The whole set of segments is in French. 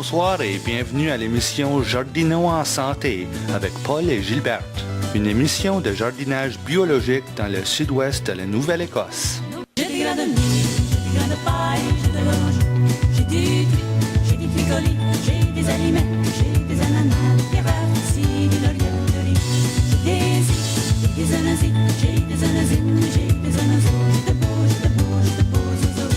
bonsoir et bienvenue à l'émission Jardinons en santé avec Paul et Gilberte, une émission de jardinage biologique dans le sud-ouest de la Nouvelle-Écosse. J'ai des grains de mil, j'ai des grains de paille, j'ai de l'orange, j'ai du tuile, j'ai du fricoli, j'ai des aliments, j'ai des ananas, des racines, du laurier, de riz, j'ai des anasies, j'ai des anasines, j'ai des anasines, j'ai de beaux, j'ai de beaux, j'ai de beaux oiseaux.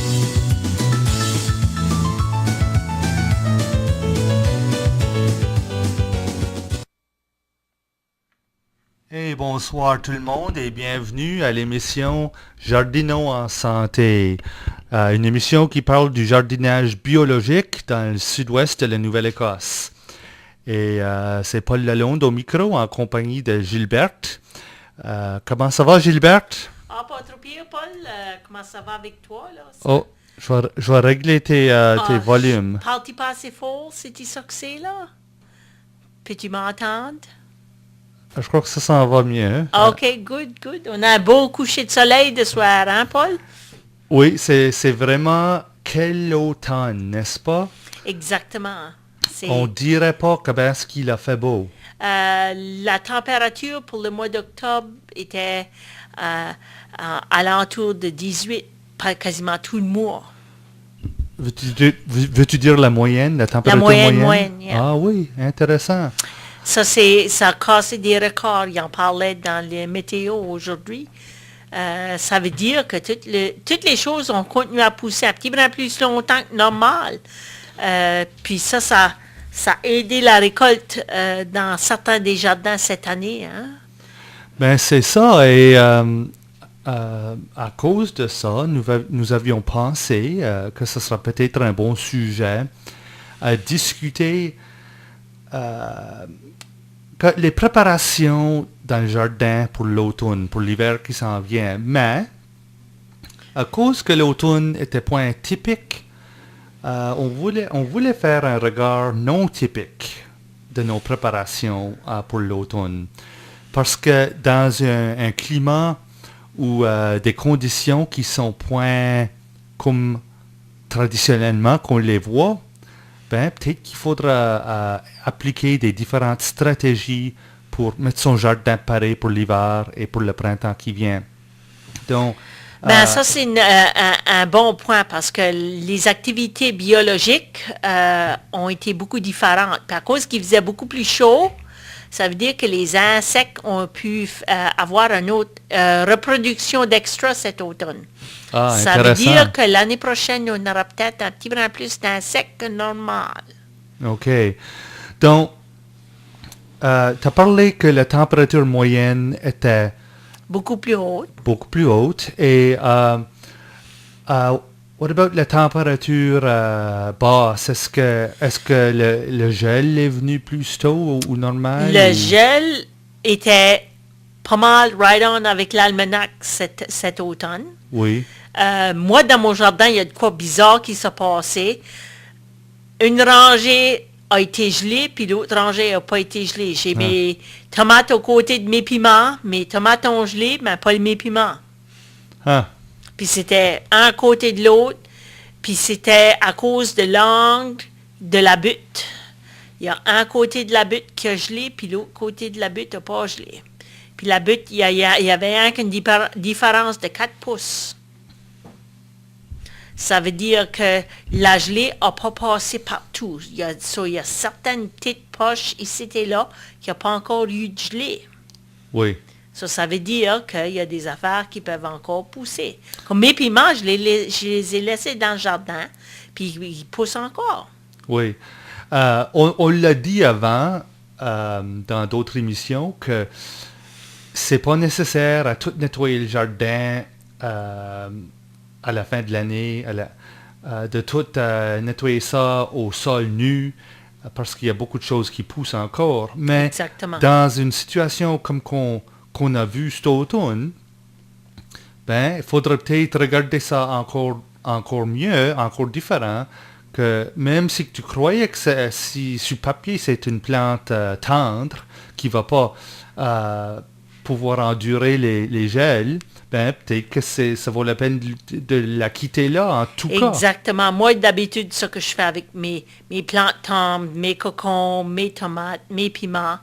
Hey, bonsoir tout le monde et bienvenue à l'émission Jardinons en santé, une émission qui parle du jardinage biologique dans le sud-ouest de la Nouvelle-Écosse. Et c'est Paul Lalonde au micro en compagnie de Gilberte. Comment ça va, Gilberte? Ah, pas trop pire, Paul. Comment ça va avec toi, là? Oh, je vais régler tes volumes. Parles-tu pas assez fort, c'est-tu ça que c'est, là? Peux-tu m'entendre? Je crois que ça s'en va mieux. OK, good. On a un beau coucher de soleil de soir, hein, Paul? Oui, c'est vraiment quel automne, n'est-ce pas? Exactement. On dirait pas que est-ce qu'il a fait beau. La température pour le mois d'octobre était à l'entour de 18, quasiment tout le mois. Veux-tu dire la moyenne, la température moyenne, yeah. Ah oui, intéressant. Ça a cassé des records. Il en parlait dans les météos aujourd'hui. Ça veut dire que toutes les choses ont continué à pousser un petit peu plus longtemps que normal. Puis ça a aidé la récolte dans certains des jardins cette année. Hein? Ben c'est ça. Et à cause de ça, nous avions pensé que ce sera peut-être un bon sujet à discuter les préparations dans le jardin pour l'automne, pour l'hiver qui s'en vient. Mais, à cause que l'automne était point typique, on voulait faire un regard non typique de nos préparations pour l'automne. Parce que dans un climat ou des conditions qui sont point comme traditionnellement qu'on les voit, ben, peut-être qu'il faudra appliquer des différentes stratégies pour mettre son jardin pareil pour l'hiver et pour le printemps qui vient. Donc, ça, c'est un bon point parce que les activités biologiques ont été beaucoup différentes. Puis à cause qu'il faisait beaucoup plus chaud, ça veut dire que les insectes ont pu avoir une autre reproduction d'extra cet automne. Ça veut dire que l'année prochaine, on aura peut-être un petit peu plus d'insectes que normal. OK. Donc, tu as parlé que la température moyenne était beaucoup plus haute. Et what about la température basse? Est-ce que le gel est venu plus tôt ou normal? Le gel était pas mal right on avec l'almanach cet automne. Oui. Moi, dans mon jardin, il y a de quoi bizarre qui s'est passé. Une rangée a été gelée, puis l'autre rangée n'a pas été gelée. J'ai mes tomates aux côtés de mes piments. Mes tomates ont gelé, mais pas mes piments. Puis c'était un côté de l'autre. Puis c'était à cause de l'angle de la butte. Il y a un côté de la butte qui a gelé, puis l'autre côté de la butte n'a pas gelé. Puis la butte, il y avait une différence de 4 pouces. Ça veut dire que la gelée n'a pas passé partout. Il y a certaines petites poches ici et là qui n'ont pas encore eu de gelée. Oui. Ça veut dire qu'il y a des affaires qui peuvent encore pousser. Comme mes piments, je les ai laissés dans le jardin, puis ils poussent encore. Oui. On l'a dit avant, dans d'autres émissions, que c'est pas nécessaire à tout nettoyer le jardin à la fin de l'année, de tout nettoyer ça au sol nu, parce qu'il y a beaucoup de choses qui poussent encore. Mais exactement. Dans une situation comme qu'on a vu cet automne, ben, il faudrait peut-être regarder ça encore mieux, encore différent, que même si tu croyais que si sur papier c'est une plante tendre, qui va pas pouvoir endurer les gels, ben peut-être que ça vaut la peine de la quitter là en tout cas. Exactement. Moi, d'habitude, ce que je fais avec mes plantains, mes cocons, mes tomates, mes piments,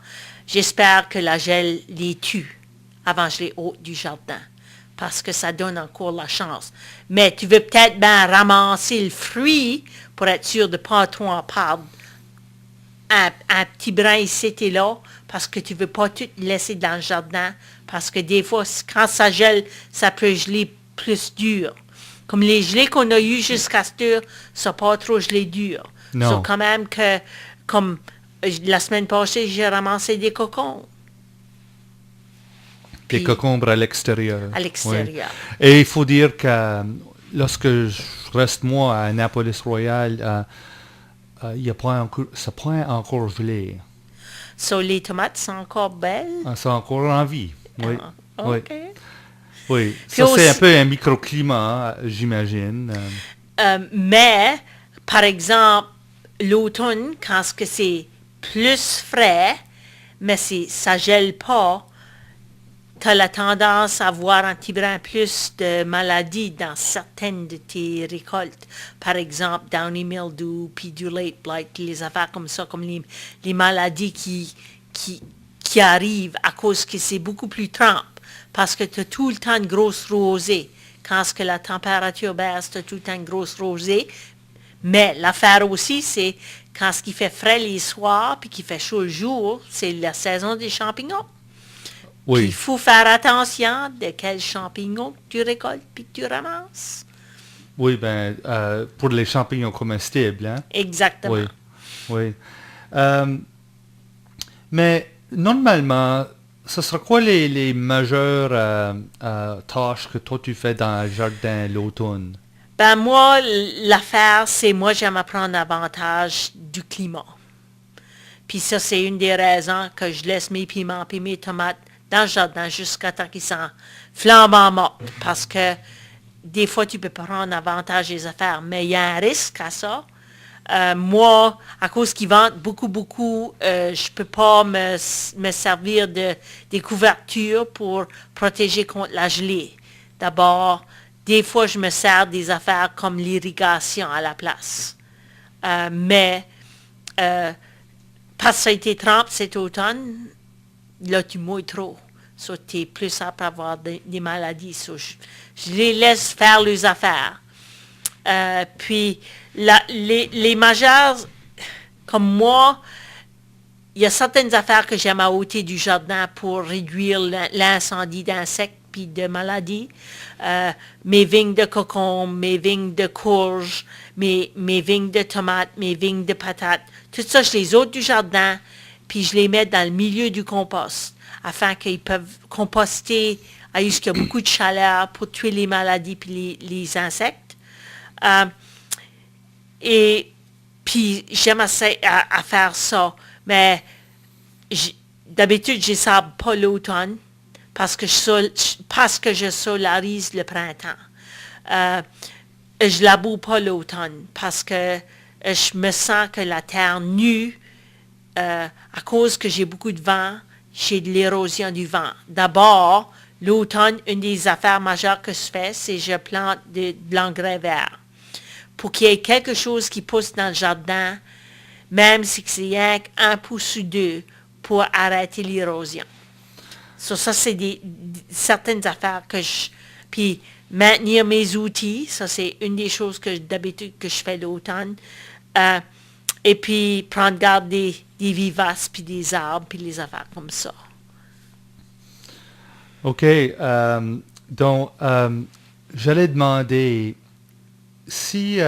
j'espère que la gel les tue avant que je les ôte du jardin. Parce que ça donne encore la chance. Mais tu veux peut-être bien ramasser le fruit pour être sûr de ne pas trop en perdre un petit brin ici et là, parce que tu ne veux pas tout laisser dans le jardin, parce que des fois, quand ça gèle, ça peut geler plus dur. Comme les gelées qu'on a eues jusqu'à cette heure, ça pas trop gelé dur. Non. So, quand même que, comme la semaine passée, j'ai ramassé des cocons. Des Puis, cocombres à l'extérieur. à l'extérieur. Oui. Et il faut dire que lorsque je reste moi à Annapolis Royal, il y a pas encore, ça point encore gelé. So, les tomates sont encore belles. C'est encore en vie. Oui. Ah, Oui. OK. Oui. Puis Ça, c'est aussi- un peu un microclimat, j'imagine. Mais, par exemple, l'automne, quand c'est plus frais, mais ça gèle pas, tu as la tendance à avoir un petit brin plus de maladies dans certaines de tes récoltes. Par exemple, downy mildew, puis du late blight, les affaires comme ça, comme les maladies qui arrivent à cause que c'est beaucoup plus trempe. Parce que tu as tout le temps une grosse rosée. Quand que la température baisse, tu as tout le temps une grosse rosée. Mais l'affaire aussi, c'est quand ce qui fait frais les soirs, puis qui fait chaud le jour, c'est la saison des champignons. Puis il Oui. faut faire attention de quels champignons que tu récoltes puis que tu ramasses. Oui, ben, pour les champignons comestibles, hein? Exactement. Oui. Oui. Mais normalement, ce sera quoi les majeures tâches que toi tu fais dans le jardin l'automne? Ben moi, l'affaire, c'est moi j'aime apprendre avantage du climat. Puis ça, c'est une des raisons que je laisse mes piments puis mes tomates dans le jardin jusqu'à temps qu'ils sont flambant morts. Parce que des fois, tu peux prendre avantage des affaires, mais il y a un risque à ça. Moi, à cause qu'ils vendent beaucoup, je peux pas me servir des couvertures pour protéger contre la gelée. D'abord, des fois, je me sers des affaires comme l'irrigation à la place. Mais parce que ça a été trempe cet automne, là, tu mouilles trop. So, tu es plus apte à avoir des maladies. So, je les laisse faire leurs affaires. Puis, les majeures, comme moi, il y a certaines affaires que j'aime à ôter du jardin pour réduire l'incendie d'insectes puis de maladies. Mes vignes de cocon, mes vignes de courges, mes vignes de tomates, mes vignes de patates. Tout ça, je les ôte du jardin, puis je les mets dans le milieu du compost, afin qu'ils peuvent composter à ce qu'il y a beaucoup de chaleur pour tuer les maladies puis les insectes. Et puis, j'aime assez à faire ça. Mais d'habitude, je ne sable pas l'automne parce que je solarise le printemps. Je laboure pas l'automne parce que je me sens que la terre nue, à cause que j'ai beaucoup de vent, j'ai de l'érosion du vent. D'abord, l'automne, une des affaires majeures que je fais, c'est que je plante de l'engrais vert. Pour qu'il y ait quelque chose qui pousse dans le jardin, même si c'est rien qu'un pouce ou deux, pour arrêter l'érosion. So, ça, c'est certaines affaires que puis maintenir mes outils, ça, c'est une des choses que d'habitude que je fais l'automne. Et puis, prendre garde des vivaces, puis des arbres, puis les affaires comme ça. OK. Donc, j'allais demander si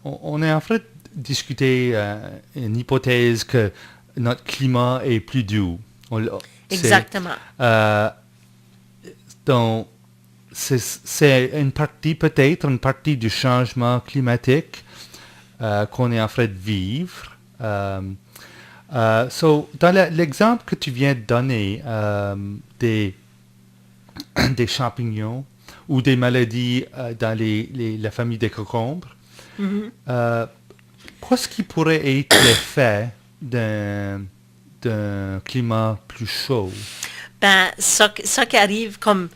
on est en train de discuter une hypothèse que notre climat est plus doux. Exactement. Donc, c'est une partie, peut-être une partie du changement climatique qu'on est en train de vivre. So, dans l'exemple que tu viens de donner des champignons ou des maladies dans la famille des concombres, qu'est-ce qui pourrait être l'effet d'un climat plus chaud? Ben, ça qui arrive comme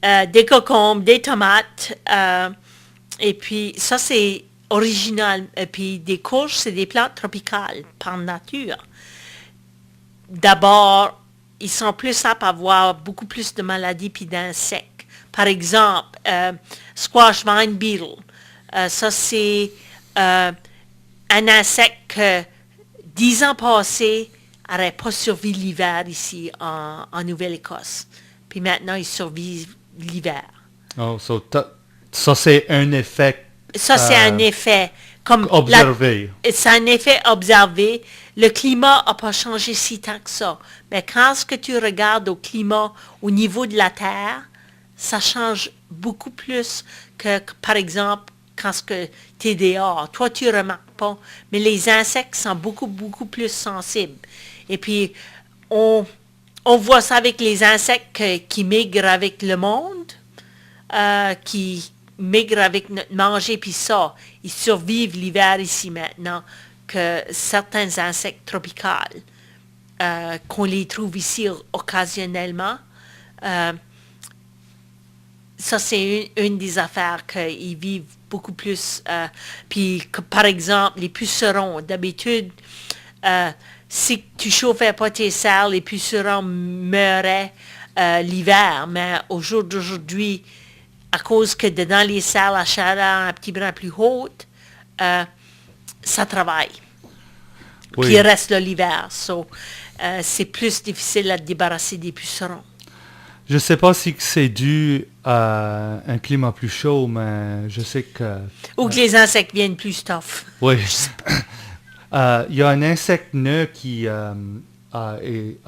des cocombes, des tomates, et puis ça c'est original. Et puis des courges, c'est des plantes tropicales par nature. D'abord, ils sont plus aptes à avoir beaucoup plus de maladies puis d'insectes. Par exemple, squash vine beetle. Ça c'est un insecte que 10 ans passés n'aurait pas survécu l'hiver ici en Nouvelle-Écosse. Puis maintenant, il survit l'hiver. Oh, ça c'est un effet Ça, c'est un effet. Comme observé. C'est un effet observé. Le climat n'a pas changé si tant que ça. Mais quand ce que tu regardes au climat au niveau de la Terre, ça change beaucoup plus que par exemple, quand tu es dehors. Toi, tu ne remarques pas. Mais les insectes sont beaucoup, beaucoup plus sensibles. Et puis, on voit ça avec les insectes qui migrent avec le monde, qui migrent avec notre manger, puis ça, ils survivent l'hiver ici maintenant, que certains insectes tropicaux, qu'on les trouve ici occasionnellement, ça c'est une des affaires qu'ils vivent beaucoup plus. Puis, par exemple, les pucerons, d'habitude, si tu chauffais pas tes serres, les pucerons meuraient l'hiver, mais au jour d'aujourd'hui, à cause que dedans les serres, la chaleur un petit brin plus haute, ça travaille. Oui. Puis il reste là l'hiver. So, c'est plus difficile à te débarrasser des pucerons. Je ne sais pas si c'est dû à un climat plus chaud, mais je sais que... Ou que les insectes viennent plus tough. Oui. Il y a un insecte nœud qui a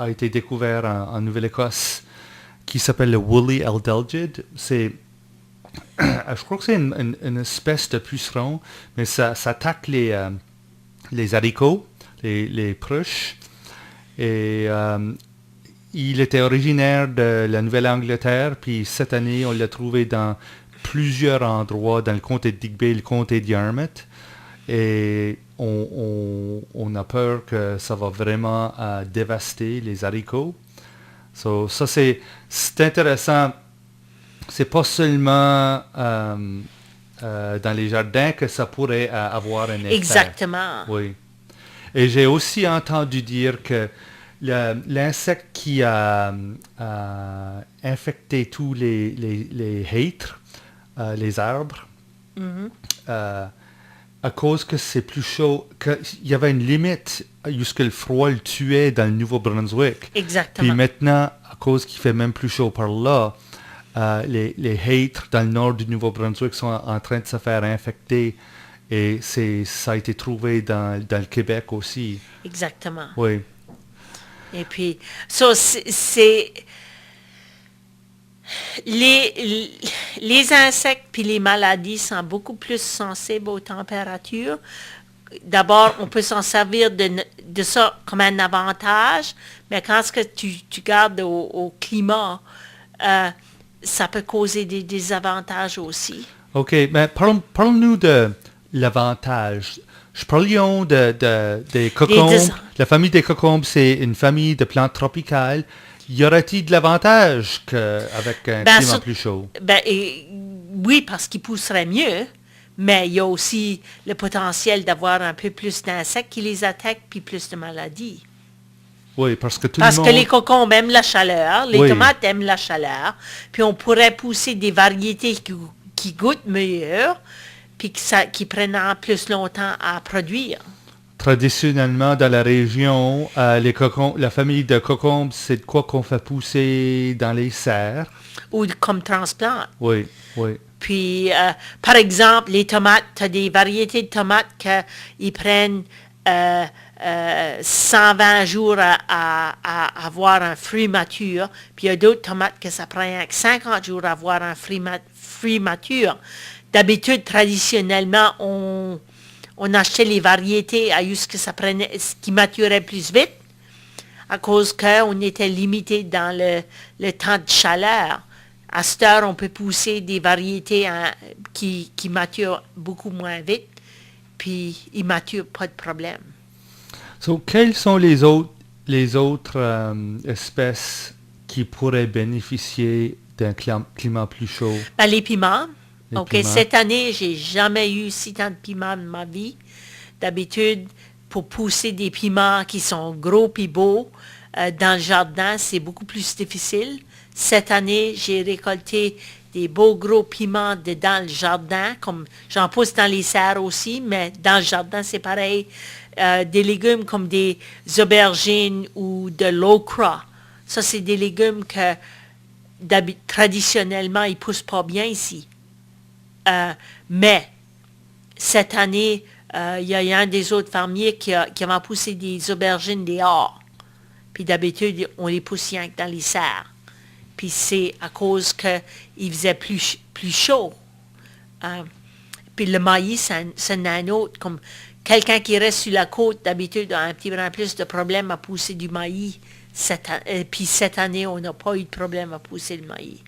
été découvert en Nouvelle-Écosse qui s'appelle le Woolly Eldelgid. Je crois que c'est une espèce de puceron, mais ça attaque les haricots, les pruches. Et il était originaire de la Nouvelle-Angleterre, puis cette année, on l'a trouvé dans plusieurs endroits, dans le comté de Digby et le comté de Yarmouth. Et on a peur que ça va vraiment dévaster les haricots. So, ça, c'est intéressant. C'est pas seulement dans les jardins que ça pourrait avoir un effet. Exactement. Oui. Et j'ai aussi entendu dire que l'insecte qui a infecté tous les hêtres, les arbres, à cause que c'est plus chaud, il y avait une limite jusqu'à le froid le tuait dans le Nouveau-Brunswick. Exactement. Puis maintenant, à cause qu'il fait même plus chaud par là, les hêtres dans le nord du Nouveau-Brunswick sont en train de se faire infecter. Et ça a été trouvé dans le Québec aussi. Exactement. Oui. Et puis, ça, c'est les insectes puis les maladies sont beaucoup plus sensibles aux températures. D'abord, on peut s'en servir de ça comme un avantage, mais quand ce que tu gardes au climat, ça peut causer des désavantages aussi. OK, mais parlons-nous de l'avantage. Parlions des cocombes. La famille des cocombes, c'est une famille de plantes tropicales. Y aurait-il de l'avantage qu'avec un climat plus chaud? Oui, parce qu'ils pousseraient mieux, mais il y a aussi le potentiel d'avoir un peu plus d'insectes qui les attaquent puis plus de maladies. Oui, parce que Parce que les cocombes aiment la chaleur, les tomates aiment la chaleur, puis on pourrait pousser des variétés qui goûtent meilleur, puis qui prennent plus longtemps à produire. Traditionnellement, dans la région, la famille de cocombes, c'est de quoi qu'on fait pousser dans les serres. Ou comme transplant. Oui, oui. Puis, par exemple, les tomates, tu as des variétés de tomates qui prennent 120 jours à avoir un fruit mature. Puis il y a d'autres tomates que ça prend 50 jours à avoir un fruit mature. D'habitude, traditionnellement, on achetait les variétés à ce qui maturait plus vite, à cause qu'on était limité dans le temps de chaleur. À cette heure, on peut pousser des variétés qui maturent beaucoup moins vite, puis ils ne maturent pas de problème. So, quelles sont les autres espèces qui pourraient bénéficier d'un climat plus chaud? Ben, les piments. Les OK, piments. cette année, j'ai jamais eu si tant de piments de ma vie. D'habitude, pour pousser des piments qui sont gros et beaux dans le jardin, c'est beaucoup plus difficile. Cette année, j'ai récolté des beaux gros piments dans le jardin, comme j'en pousse dans les serres aussi, mais dans le jardin, c'est pareil. Des légumes comme des aubergines ou de l'okra. Ça, c'est des légumes que traditionnellement, ils poussent pas bien ici. Mais cette année, il y a un des autres fermiers qui avait poussé des aubergines dehors. Puis d'habitude, on les pousse rien que dans les serres. Puis c'est à cause qu'il faisait plus chaud. Puis le maïs, c'est un autre. Comme quelqu'un qui reste sur la côte, d'habitude, a un petit peu plus de problème à pousser du maïs. Puis cette année, on n'a pas eu de problème à pousser le maïs.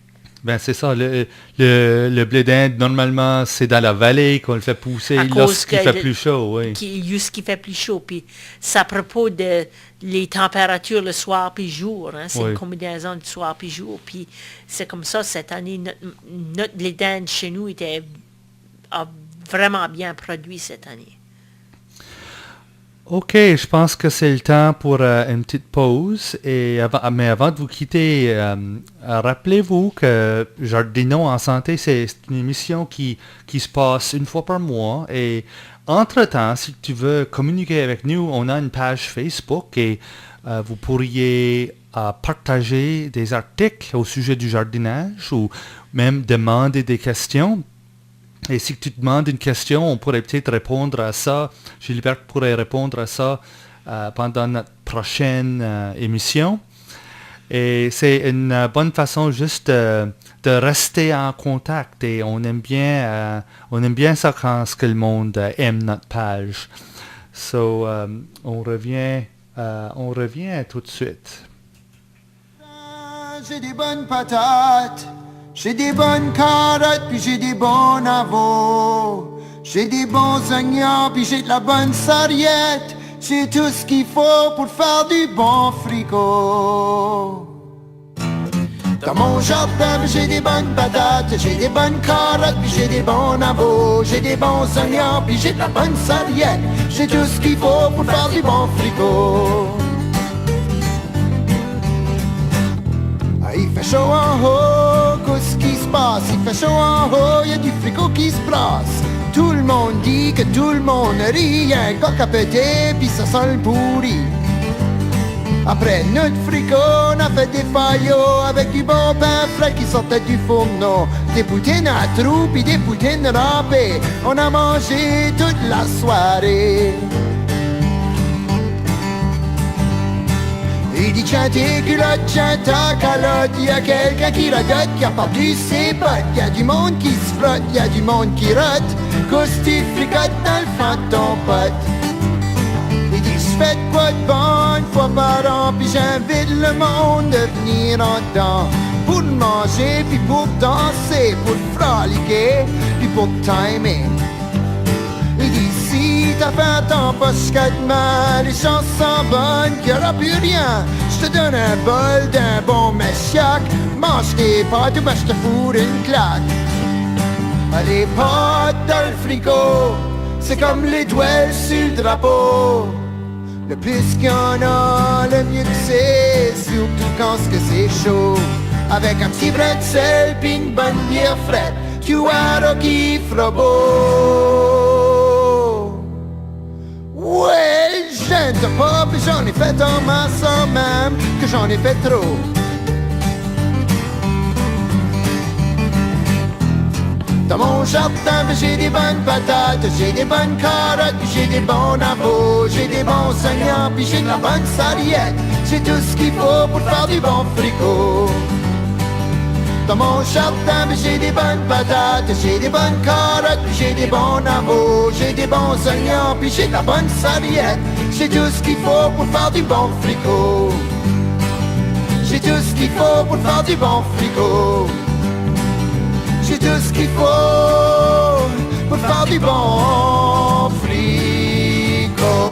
Ben c'est ça, le blé d'Inde, normalement, c'est dans la vallée qu'on le fait pousser lorsqu'il fait plus chaud, oui. Juste qu'il fait plus chaud. Puis c'est à propos de les températures le soir puis jour. Hein, c'est Oui. une combinaison de soir puis jour. Puis c'est comme ça, cette année, notre blé d'Inde chez nous a vraiment bien produit cette année. OK, je pense que c'est le temps pour une petite pause. Mais avant de vous quitter, rappelez-vous que Jardinons en santé, c'est une émission qui se passe une fois par mois. Et entre-temps, si tu veux communiquer avec nous, on a une page Facebook et vous pourriez partager des articles au sujet du jardinage ou même demander des questions. Et si tu demandes une question, on pourrait peut-être répondre à ça. Gilbert pourrait répondre à ça pendant notre prochaine émission. Et c'est une bonne façon juste de rester en contact. Et on aime bien ça quand ce que le monde aime notre page. So, on revient tout de suite. J'ai des bonnes patates. J'ai des bonnes carottes, puis j'ai des bons navots. J'ai des bons oignons, puis j'ai de la bonne sarriette. J'ai tout ce qu'il faut pour faire du bon fricot. Dans mon jardin, j'ai des bonnes patates, j'ai des bonnes carottes, puis j'ai des bons navots. J'ai des bons oignons, puis j'ai de la bonne sarriette. J'ai tout ce qu'il faut pour faire du bon fricot. Il fait chaud en haut, qu'est-ce qui se passe? Il fait chaud en haut, il y a du fricot qui se brasse. Tout le monde dit que tout le monde rit, un coq à péter, puis ça sent le pourri. Après notre fricot, on a fait des faillots avec du bon pain frais qui sortait du fourneau. Des poutines à trous, puis des poutines râpées. On a mangé toute la soirée. Il dit tiens tes culottes, tiens ta calotte. Il y a quelqu'un qui radote, qui a perdu ses bottes. Il y a du monde qui se frotte, il y a du monde qui rote. Qu'est-ce que tu fricotes dans le fond de ton pote? Il dit je fais de quoi de bon une fois par an. Puis j'invite le monde de venir en dedans. Pour manger, puis pour danser, pour froliquer, puis pour timer. Il dit si t'as fait ton poche demain, les chances sont bonnes qu'il n'y aura plus rien. Je te donne un bol d'un bon meshiak. Mange tes pâtes ou ben je te fourre une claque. Les pâtes dans le fricot, c'est comme les douelles sur le drapeau. Le plus qu'il y en a, le mieux que c'est, surtout quand c'est chaud. Avec un petit brin de sel pis une bonne bière fraîche, tu vois qui fera beau. Ouais, je ne sais pas, puis j'en ai fait en masse en même, que j'en ai fait trop. Dans mon jardin, j'ai des bonnes patates, j'ai des bonnes carottes, puis j'ai des bons navots, j'ai des bons oignons, puis j'ai de la bonne sarriette. J'ai tout ce qu'il faut pour faire du bon fricot. Dans mon jardin, j'ai des bonnes patates, j'ai des bonnes carottes, puis j'ai des bons navots, j'ai des bons oignons, puis j'ai de la bonne sarriette. J'ai tout ce qu'il faut pour faire du bon fricot. J'ai tout ce qu'il faut pour faire du bon fricot. J'ai tout ce qu'il faut pour faire du bon fricot.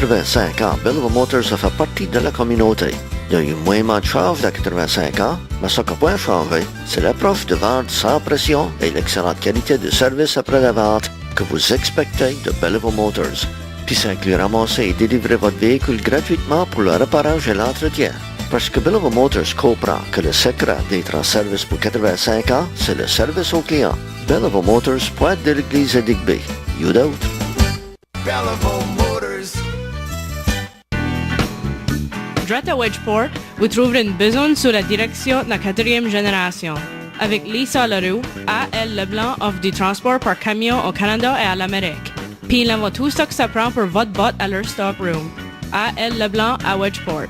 85 ans, Belleville Motors a fait partie de la communauté. Il y a eu moins de charges de 85 ans, mais ce qui n'a pas changé, c'est l'approche de vente sans pression et l'excellente qualité de service après la vente que vous expectez de Belleville Motors. Puis ça inclut ramasser et délivrer votre véhicule gratuitement pour le réparage et l'entretien. Parce que Belleville Motors comprend que le secret d'être en service pour 85 ans, c'est le service au client. Belleville Motors, pointe de l'église à Digby. You doubt? Belleville Motors. Droite à Wedgeport, vous trouverez une besogne sur la direction de la 4e génération. Avec Lisa Leroux, A.L. Leblanc offre du transport par camion au Canada et à l'Amérique. Puis il envoie tout ce que ça prend pour votre botte à leur stockroom. A.L. Leblanc à Wedgeport.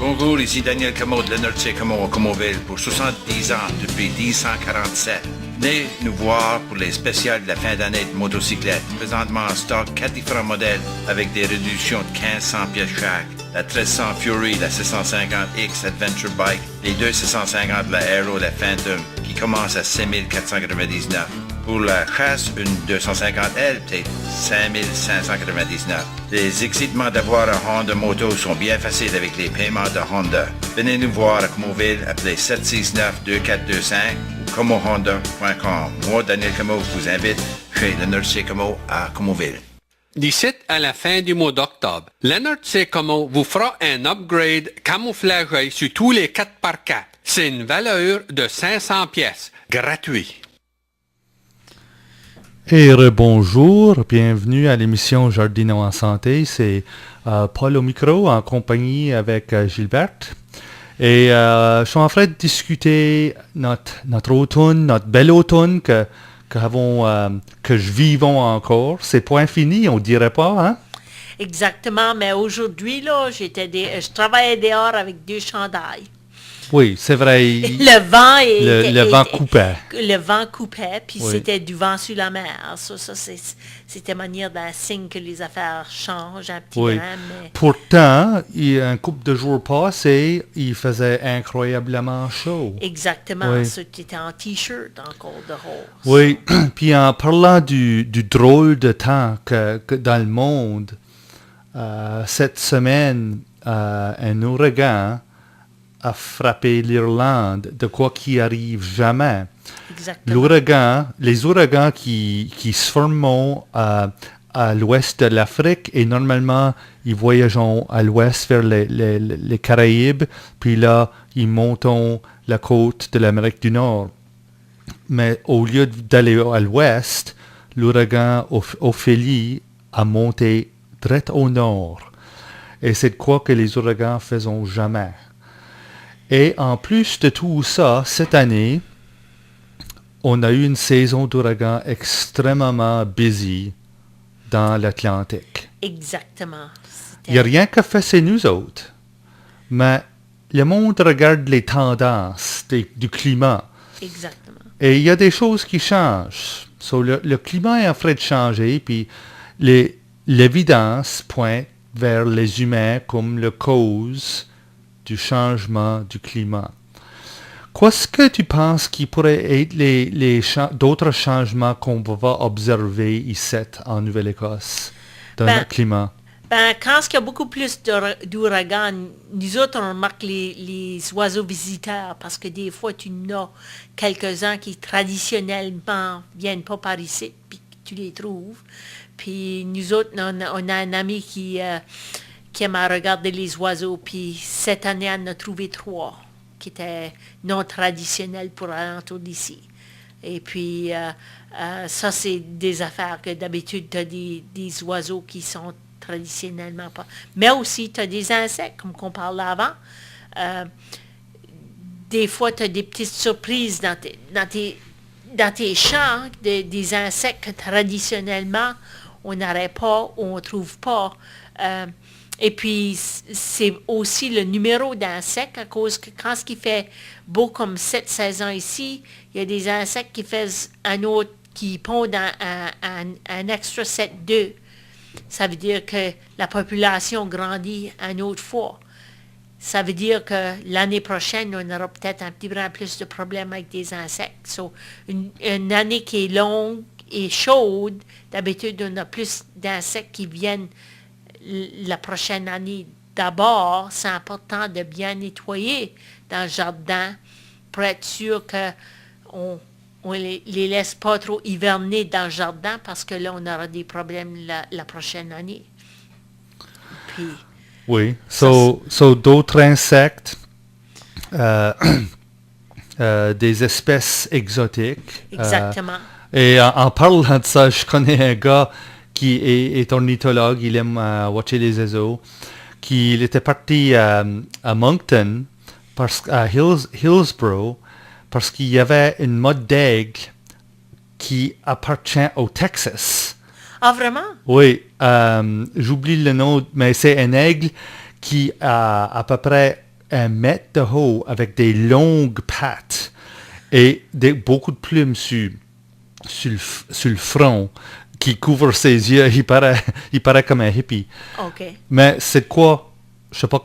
Bonjour, ici Daniel Comeau de Leonard C. Comeau à Comeauville pour 70 ans depuis 1947. Venez nous voir pour les spéciales de la fin d'année de motocyclettes. Présentement en stock 4 différents modèles avec des réductions de 1500 pièces chaque. La 1300 Fury, la 650X Adventure Bike, les deux 650 la Aero, la Phantom, qui commencent à 5499. Pour la chasse, une 250L, peut-être 5599. Les excitements d'avoir un Honda Moto sont bien faciles avec les paiements de Honda. Venez nous voir à Comeauville, appelez 769-2425 ou comohonda.com. Moi, Daniel Comeau, vous invite chez Leonard C. Comeau à Comeauville. D'ici à la fin du mois d'octobre, Leonard C. Comeau vous fera un upgrade camouflagé sur tous les 4x4. C'est une valeur de 500 pièces, gratuit. Et bonjour, bienvenue à l'émission Jardinons en santé. C'est Paul au micro en compagnie avec Gilberte. Et je suis en train de discuter notre automne, notre bel automne que je vivons encore. C'est pas infini, on dirait pas, hein? Exactement, mais aujourd'hui, là, je travaillais dehors avec 2 chandails. Oui, c'est vrai. Le vent le vent coupait. Le vent coupait, puis Oui. c'était du vent sur la mer. Ça c'était manière d'un signe que les affaires changent un petit Oui. peu. Mais Pourtant, un couple de jours passés, il faisait incroyablement chaud. exactement, Oui. ça, tu étais en T-shirt encore dehors. Oui, puis en parlant du drôle de temps que dans le monde, cette semaine, un ouragan a frappé l'Irlande, de quoi qui arrive jamais. Exactement. Les ouragans qui se forment à l'ouest de l'Afrique et normalement ils voyagent à l'ouest vers les Caraïbes, puis là ils montent la côte de l'Amérique du Nord. Mais au lieu d'aller à l'ouest, l'ouragan Ophélie a monté direct au nord. Et c'est de quoi que les ouragans faisons jamais. Et en plus de tout ça, cette année, on a eu une saison d'ouragan extrêmement busy dans l'Atlantique. Exactement. Il n'y a rien que fait, c'est nous autres. Mais le monde regarde les tendances du climat. Exactement. Et il y a des choses qui changent. So, le climat est en train de changer, puis l'évidence pointe vers les humains comme la cause du changement du climat. Qu'est-ce que tu penses qui pourrait être d'autres changements qu'on va observer ici en Nouvelle-Écosse dans le climat? Quand il y a beaucoup plus d'ouragans, nous autres, on remarque les oiseaux visiteurs parce que des fois, tu en as quelques-uns qui traditionnellement viennent pas par ici, puis tu les trouves. Puis nous autres, on a un ami qui aime à regarder les oiseaux, puis cette année, on en a trouvé 3 qui étaient non traditionnels pour alentour d'ici. Et puis, ça, c'est des affaires que d'habitude, tu as des oiseaux qui sont traditionnellement pas. Mais aussi, tu as des insectes, comme qu'on parlait avant. Des fois, tu as des petites surprises dans tes champs, des insectes que traditionnellement, on n'aurait pas ou on ne trouve pas. Et puis, c'est aussi le numéro d'insectes, à cause que quand il fait beau comme cette saison ici, il y a des insectes qui pondent un extra 7-2. Ça veut dire que la population grandit une autre fois. Ça veut dire que l'année prochaine, on aura peut-être un petit peu plus de problèmes avec des insectes. So, une année qui est longue est chaude, d'habitude, on a plus d'insectes qui viennent la prochaine année. D'abord, c'est important de bien nettoyer dans le jardin pour être sûr qu'on les laisse pas trop hiverner dans le jardin parce que là, on aura des problèmes la prochaine année. Puis, Oui. So d'autres insectes, des espèces exotiques. exactement. Et en parlant de ça, je connais un gars qui est ornithologue, il aime watcher les oiseaux, il était parti à Moncton, à Hillsborough, parce qu'il y avait une mode d'aigle qui appartient au Texas. Ah, vraiment? Oui, j'oublie le nom, mais c'est un aigle qui a à peu près 1 mètre de haut avec des longues pattes et beaucoup de plumes sur le front qui couvre ses yeux. Il paraît comme un hippie. OK. Mais c'est quoi? Je sais pas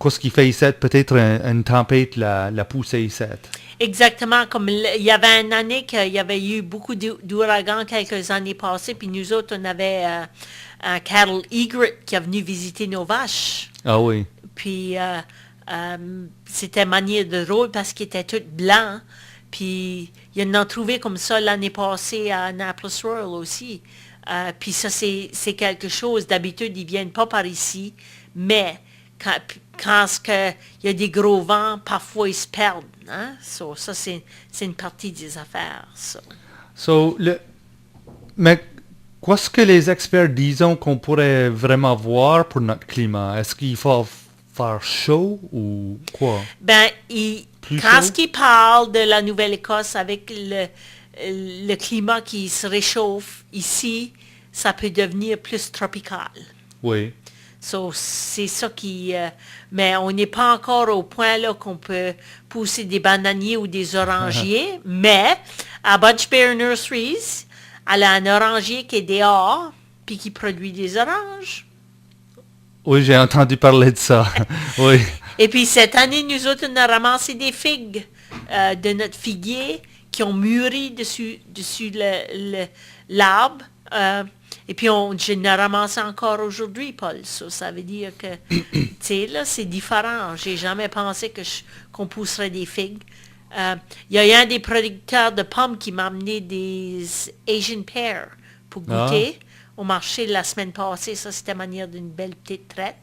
ce qu'il fait ici. Peut-être une tempête l'a poussé ici. Exactement, comme il y avait une année qu'il y avait eu beaucoup d'ouragans quelques années passées, puis nous autres, on avait un cattle egret qui est venu visiter nos vaches. Ah oui. Puis c'était manière de drôle parce qu'il était tout blanc. Puis il y en a trouvé comme ça l'année passée à Annapolis Royal aussi. Puis ça, c'est quelque chose. D'habitude, ils ne viennent pas par ici, mais quand il y a des gros vents, parfois ils se perdent. Hein? So, ça, c'est une partie des affaires. Mais qu'est-ce que les experts disent qu'on pourrait vraiment voir pour notre climat? Est-ce qu'il faut faire chaud ou quoi? Ben, quand ils parlent de la Nouvelle-Écosse avec le climat qui se réchauffe ici, ça peut devenir plus tropical. Oui. So, c'est ça qui... mais on n'est pas encore au point là qu'on peut pousser des bananiers ou des orangiers, mais à Bunch Bear Nurseries, elle a un orangier qui est dehors, puis qui produit des oranges. Oui, j'ai entendu parler de ça. Oui. Et puis cette année, nous autres, on a ramassé des figues de notre figuier qui ont mûri dessus l'arbre. Et puis je n'ai ramassé encore aujourd'hui, Paul. Ça veut dire que, tu sais, là, c'est différent. J'ai jamais pensé qu'on pousserait des figues. Il y a un des producteurs de pommes qui m'a amené des Asian pears pour goûter au marché la semaine passée. Ça, c'était manière d'une belle petite traite.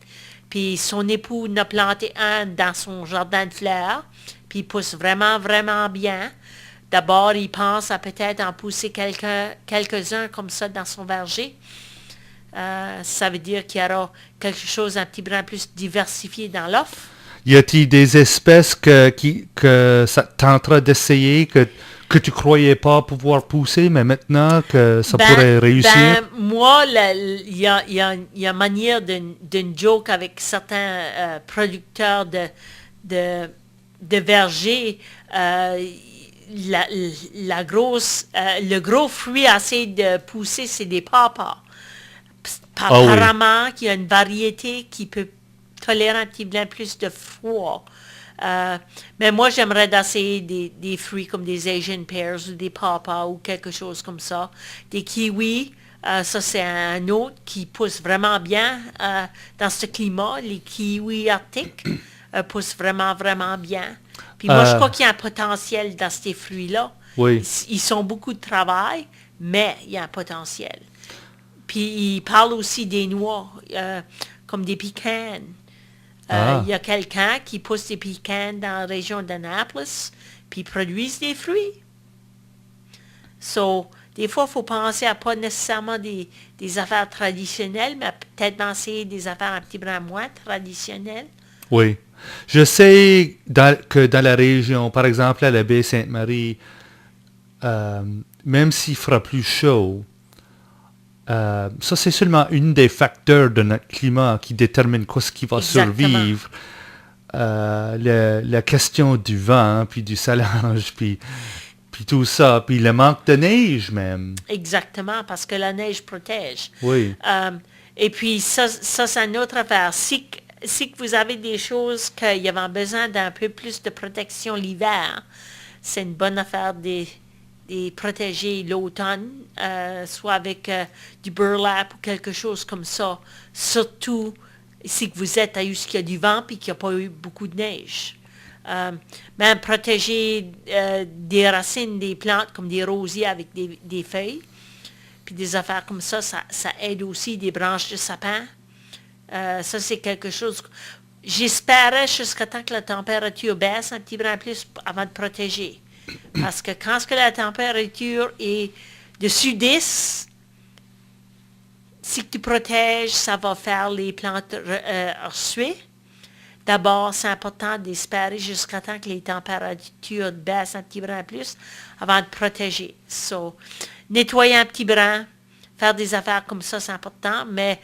Puis son époux en a planté un dans son jardin de fleurs. Puis il pousse vraiment, vraiment bien. D'abord, il pense à peut-être en pousser quelques-uns comme ça dans son verger. Ça veut dire qu'il y aura quelque chose un petit brin plus diversifié dans l'offre. Y a-t-il des espèces que ça tentera d'essayer, que tu croyais pas pouvoir pousser, mais maintenant que ça pourrait réussir? Moi, il y a manière d'une joke avec certains producteurs de vergers. Le gros fruit assez de pousser, c'est des papas. Apparemment, qu'il y a une variété qui peut tolérer un petit peu plus de froid. Mais moi, j'aimerais d'essayer des fruits comme des Asian pears ou des papas ou quelque chose comme ça. Des kiwis, ça c'est un autre qui pousse vraiment bien dans ce climat. Les kiwis arctiques poussent vraiment, vraiment bien. Puis moi, je crois qu'il y a un potentiel dans ces fruits-là. Oui. Ils sont beaucoup de travail, mais il y a un potentiel. Puis il parle aussi des noix, comme des pecans. Il y a quelqu'un qui pousse des pecans dans la région d'Annapolis, puis ils produisent des fruits. So, des fois, il faut penser à pas nécessairement des affaires traditionnelles, mais peut-être penser des affaires un petit peu moins traditionnelles. Oui. Je sais que dans la région, par exemple à la baie Sainte-Marie, même s'il fera plus chaud, ça c'est seulement une des facteurs de notre climat qui détermine ce qui va survivre. La question du vent, puis du salange, puis tout ça, puis le manque de neige même. Exactement, parce que la neige protège. Oui. Et puis ça c'est une autre affaire. Si vous avez des choses qu'il y avait besoin d'un peu plus de protection l'hiver, c'est une bonne affaire protéger l'automne, soit avec du burlap ou quelque chose comme ça. Surtout si vous êtes à où il y a du vent et qu'il n'y a pas eu beaucoup de neige. Même protéger des racines des plantes comme des rosiers avec des feuilles. Puis des affaires comme ça aide aussi des branches de sapin. Ça, c'est quelque chose... J'espérais jusqu'à temps que la température baisse un petit brin plus avant de protéger. Parce que quand la température est dessus 10, si tu protèges, ça va faire les plantes suer. D'abord, c'est important d'espérer jusqu'à temps que les températures baissent un petit brin plus avant de protéger. So, nettoyer un petit brin, faire des affaires comme ça, c'est important. Mais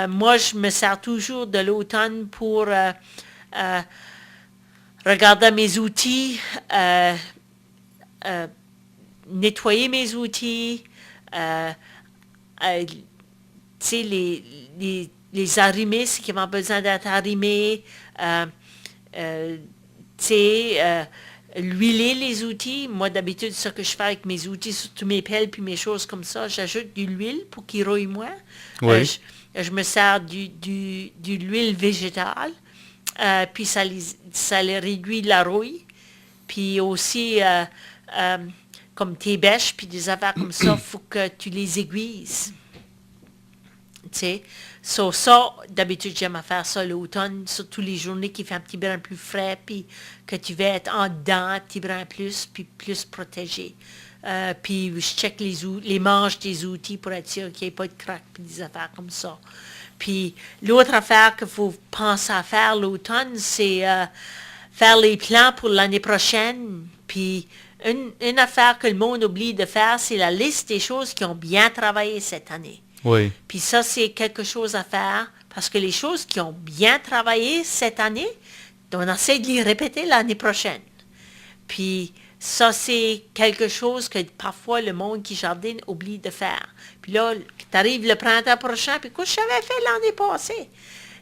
moi, je me sers toujours de l'automne pour regarder mes outils, nettoyer mes outils, les arrimer, ce qui ont besoin d'être arrimés, l'huiler les outils. Moi, d'habitude, ce que je fais avec mes outils, surtout mes pelles puis mes choses comme ça, j'ajoute de l'huile pour qu'ils rouillent moins. Oui. Je me sers de l'huile végétale, puis ça les réduit la rouille. Puis aussi, comme tes bêches, puis des affaires comme ça, il faut que tu les aiguises. Tu sais, ça, d'habitude, j'aime faire ça l'automne, surtout les journées qui fait un petit brin plus frais, puis que tu vas être en dedans, un petit brin plus, puis plus protégé. Puis je check les manches des outils pour être sûr qu'il n'y ait pas de craques, puis des affaires comme ça. Puis l'autre affaire qu'il faut penser à faire l'automne, c'est faire les plans pour l'année prochaine. Puis une affaire que le monde oublie de faire, c'est la liste des choses qui ont bien travaillé cette année. Oui. Puis ça, c'est quelque chose à faire, parce que les choses qui ont bien travaillé cette année, on essaie de les répéter l'année prochaine. Puis ça, c'est quelque chose que parfois le monde qui jardine oublie de faire. Puis là, tu arrives le printemps prochain, puis qu'est-ce que j'avais fait l'année passée?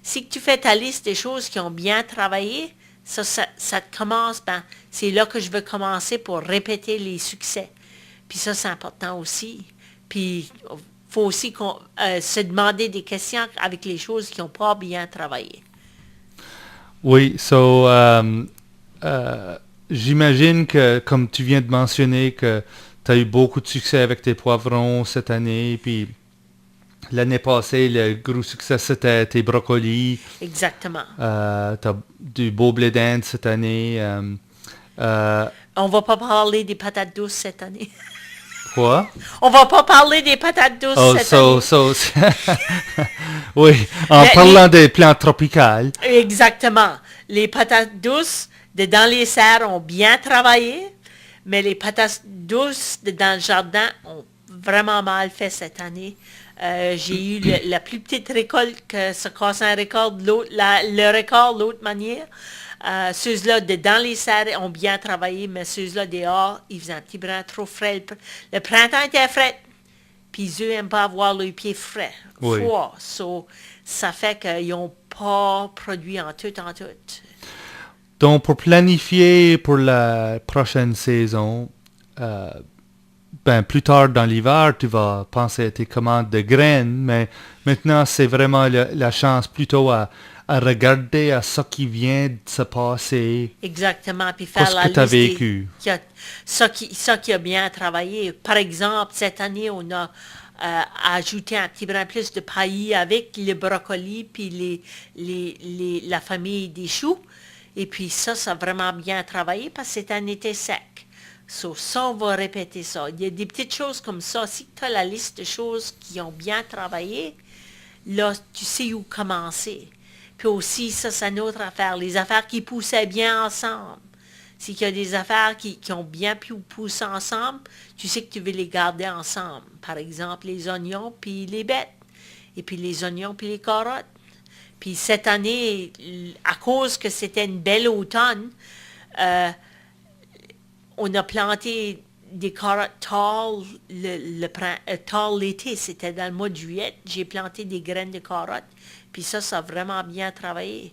Si tu fais ta liste des choses qui ont bien travaillé, ça te commence, c'est là que je veux commencer pour répéter les succès. Puis ça, c'est important aussi. Puis faut aussi se demander des questions avec les choses qui n'ont pas bien travaillé. Oui, j'imagine que, comme tu viens de mentionner, que tu as eu beaucoup de succès avec tes poivrons cette année, puis l'année passée, le gros succès, c'était tes brocolis. Exactement. Tu as du beau blé d'Inde cette année. On va pas parler des patates douces cette année. Quoi? On va pas parler des patates douces cette année. Oui, en parlant des plantes tropicales. Exactement. Les patates douces dans les serres ont bien travaillé, mais les patates douces dans le jardin ont vraiment mal fait cette année. J'ai eu la plus petite récolte que ce cassin récolte, le record l'autre manière. Ceux-là dans les serres ont bien travaillé, mais ceux-là dehors, ils faisaient un petit brin trop frais. Le printemps était frais, puis eux n'aiment pas avoir les pieds frais, froid. So, ça fait qu'ils n'ont pas produit en tout. Donc, pour planifier pour la prochaine saison, plus tard dans l'hiver, tu vas penser à tes commandes de graines, mais maintenant, c'est vraiment la chance plutôt à regarder à ce qui vient de se passer. Exactement, puis faire la liste vécu. Ça qui a bien travaillé. Par exemple, cette année, on a ajouté un petit brin plus de paillis avec les brocolis puis la famille des choux. Et puis ça a vraiment bien travaillé parce que cette année était sec. Ça, on va répéter ça. Il y a des petites choses comme ça. Si tu as la liste de choses qui ont bien travaillé, là, tu sais où commencer. Puis aussi, ça, c'est une autre affaire. Les affaires qui poussaient bien ensemble. S'il y a des affaires qui ont bien pu pousser ensemble, tu sais que tu veux les garder ensemble. Par exemple, les oignons puis les bêtes. Et puis les oignons puis les carottes. Puis cette année, à cause que c'était une belle automne, on a planté des carottes tard l'été. C'était dans le mois de juillet. J'ai planté des graines de carottes. Puis ça a vraiment bien travaillé.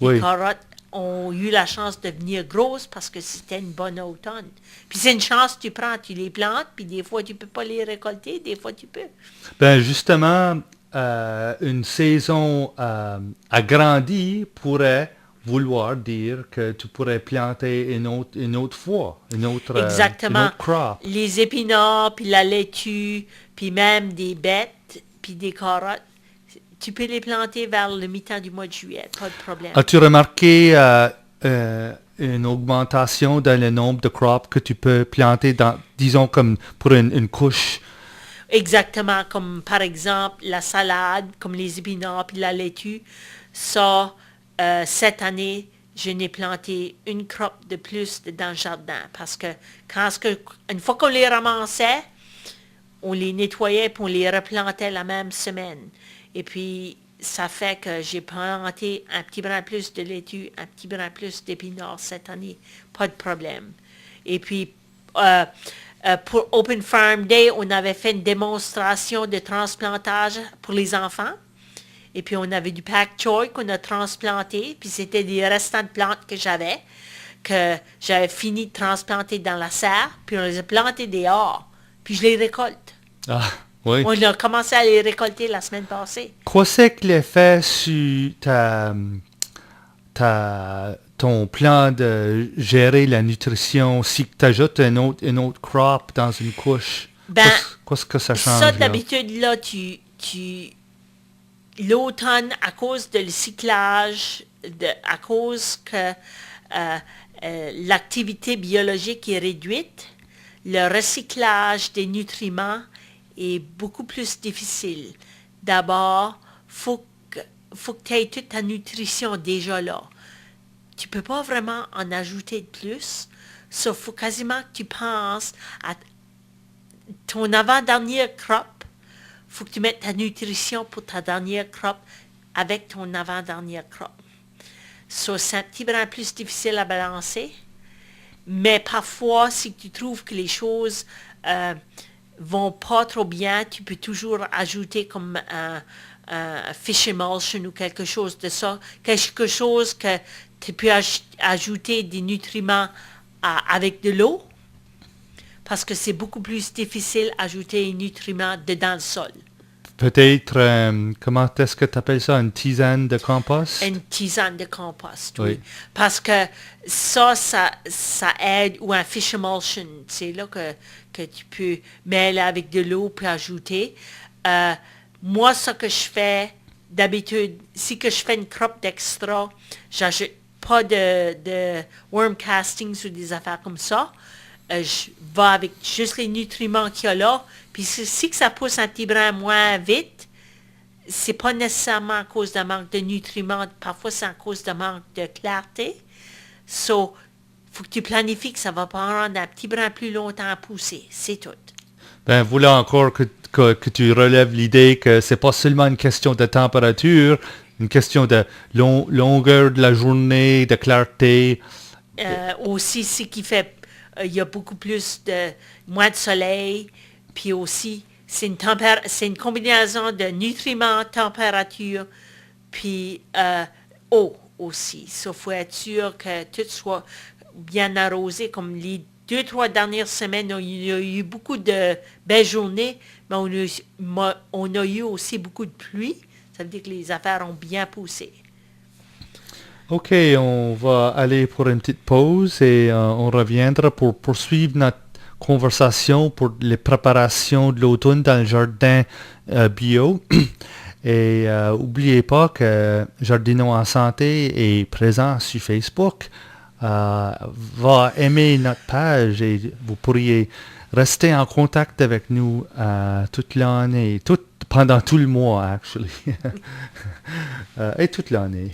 Les carottes ont eu la chance de devenir grosses parce que c'était une bonne automne. Puis c'est une chance que tu prends, tu les plantes, puis des fois tu peux pas les récolter, des fois tu peux. Ben justement, une saison agrandie pourrait vouloir dire que tu pourrais planter une autre fois, une autre crop. Les épinards, puis la laitue, puis même des bêtes, puis des carottes. Tu peux les planter vers le mi-temps du mois de juillet, pas de problème. As-tu remarqué une augmentation dans le nombre de crops que tu peux planter, disons comme pour une couche? Exactement, comme par exemple la salade, comme les épinards puis la laitue. Ça, cette année, je n'ai planté une crop de plus dans le jardin parce que une fois qu'on les ramassait, on les nettoyait puis on les replantait la même semaine. Et puis, ça fait que j'ai planté un petit brin plus de laitue, un petit brin plus d'épinards cette année. Pas de problème. Et puis, pour Open Farm Day, on avait fait une démonstration de transplantage pour les enfants. Et puis, on avait du pak choy qu'on a transplanté. Puis, c'était des restants de plantes que j'avais fini de transplanter dans la serre. Puis, on les a plantés dehors. Puis, je les récolte. Ah, oui. On a commencé à les récolter la semaine passée. Quoi c'est que l'effet sur ton plan de gérer la nutrition si tu ajoutes une autre crop dans une couche? Ben, qu'est-ce que ça change? Ça, d'habitude, là, l'automne, à cause de le cyclage, à cause que l'activité biologique est réduite, le recyclage des nutriments est beaucoup plus difficile. D'abord, faut que tu aies toute ta nutrition déjà là. Tu peux pas vraiment en ajouter de plus. Sauf faut quasiment que tu penses à ton avant-dernière crop. Faut que tu mettes ta nutrition pour ta dernière crop avec ton avant-dernière crop. So, c'est un petit brin plus difficile à balancer. Mais parfois, si tu trouves que les choses vont pas trop bien, tu peux toujours ajouter comme un fish emulsion ou quelque chose de ça. Quelque chose que tu peux ajouter des nutriments avec de l'eau. Parce que c'est beaucoup plus difficile d'ajouter des nutriments dedans le sol. Peut-être, comment est-ce que tu appelles ça, une tisane de compost? Une tisane de compost, oui. Parce que ça aide, ou un fish emulsion, c'est là que tu peux mêler avec de l'eau puis ajouter. Moi, ce que je fais, d'habitude, si que je fais une crop d'extra, j'ajoute pas de worm castings ou des affaires comme ça. Je vais avec juste les nutriments qu'il y a là. Puis si que ça pousse un petit brin moins vite, c'est pas nécessairement à cause d'un manque de nutriments. Parfois, c'est à cause d'un manque de clarté. So, faut que tu planifies que ça va prendre un petit brin plus longtemps à pousser. C'est tout. Ben, voilà encore que tu relèves l'idée que c'est pas seulement une question de température, une question de longueur de la journée, de clarté. Aussi, ce qui fait... il y a beaucoup plus moins de soleil, puis aussi, c'est une combinaison de nutriments, température, puis eau aussi. Il faut être sûr que tout soit bien arrosé, comme les 2-3 dernières semaines, il y a eu beaucoup de belles journées, mais on a eu aussi beaucoup de pluie. Ça veut dire que les affaires ont bien poussé. OK, on va aller pour une petite pause et on reviendra pour poursuivre notre conversation pour les préparations de l'automne dans le jardin bio. Et n'oubliez pas que Jardinons en santé est présent sur Facebook. Va aimer notre page et vous pourriez rester en contact avec nous toute l'année, pendant tout le mois, actually. Et toute l'année.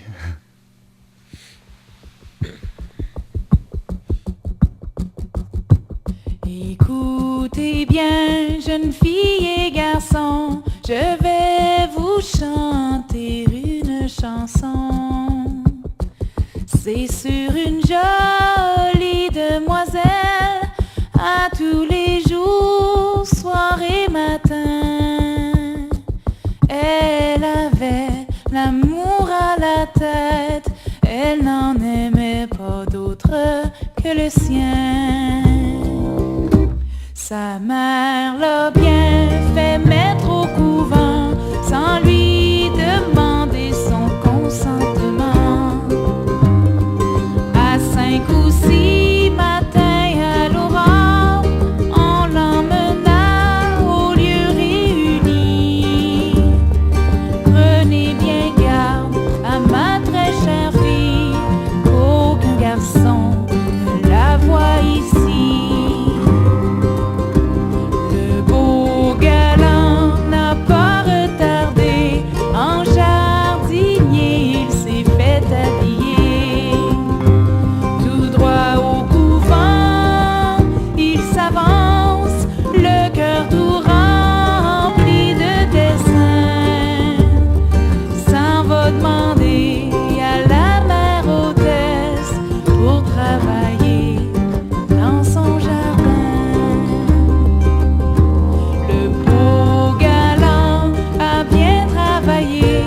Écoutez bien, jeunes filles et garçons, je vais vous chanter une chanson. C'est sur une jolie demoiselle, à tous les jours, soir et matin. Elle avait l'amour à la tête, elle n'en aimait autre que le sien. Sa mère l'a bien fait mettre au couvent sans lui demander son consentement. À 5 ou 6 matins à l'aurore, on l'emmena au lieu réuni. Prenez bien garde à ma très chère fille, qu'aucun garçon ne la voie ici. Le beau galant n'a pas retardé, en jardinier il s'est fait habiller. Tout droit au couvent, il s'avance, le cœur tout rempli de dessins. S'en va demander à la mère hôtesse pour travailler dans son jardin. Le beau galant a bien travaillé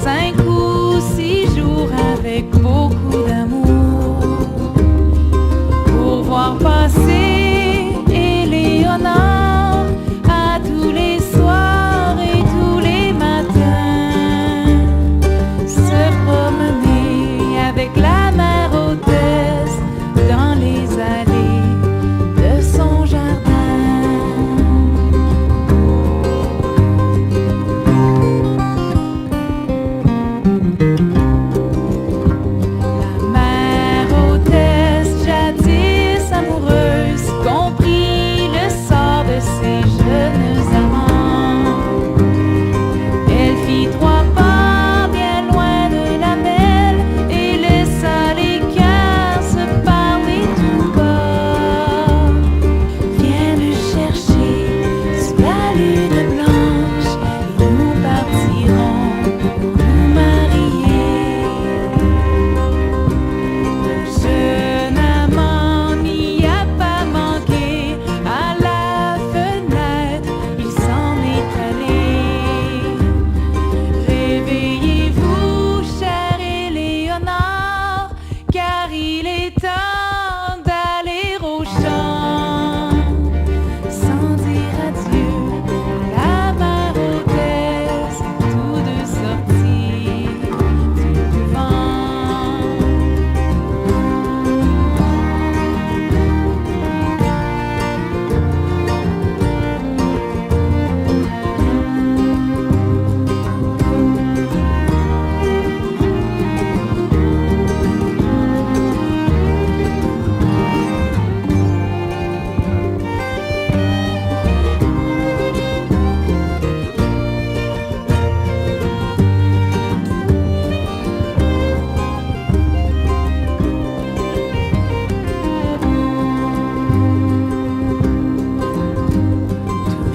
5 ou 6 jours avec beaucoup d'amour pour voir passer Éléonore à tous les soirs et tous les matins, se promener avec la mère hôtesse dans les allées de son jardin. La mère hôtesse, jadis amoureuse, comprit le sort de ces jeunes amants. Elle fit 3 pas bien loin de la belle et laissa les cœurs se parler tout bas. Viens me chercher sous la lune blanche et nous partirons pour nous marier. Le jeune amant n'y a pas manqué, à la fenêtre il s'en est allé. Réveillez-vous, chère Éléonore, car il est temps d'aller au champ. Sans dire adieu à la mère hôtesse, tous deux sortis du couvent.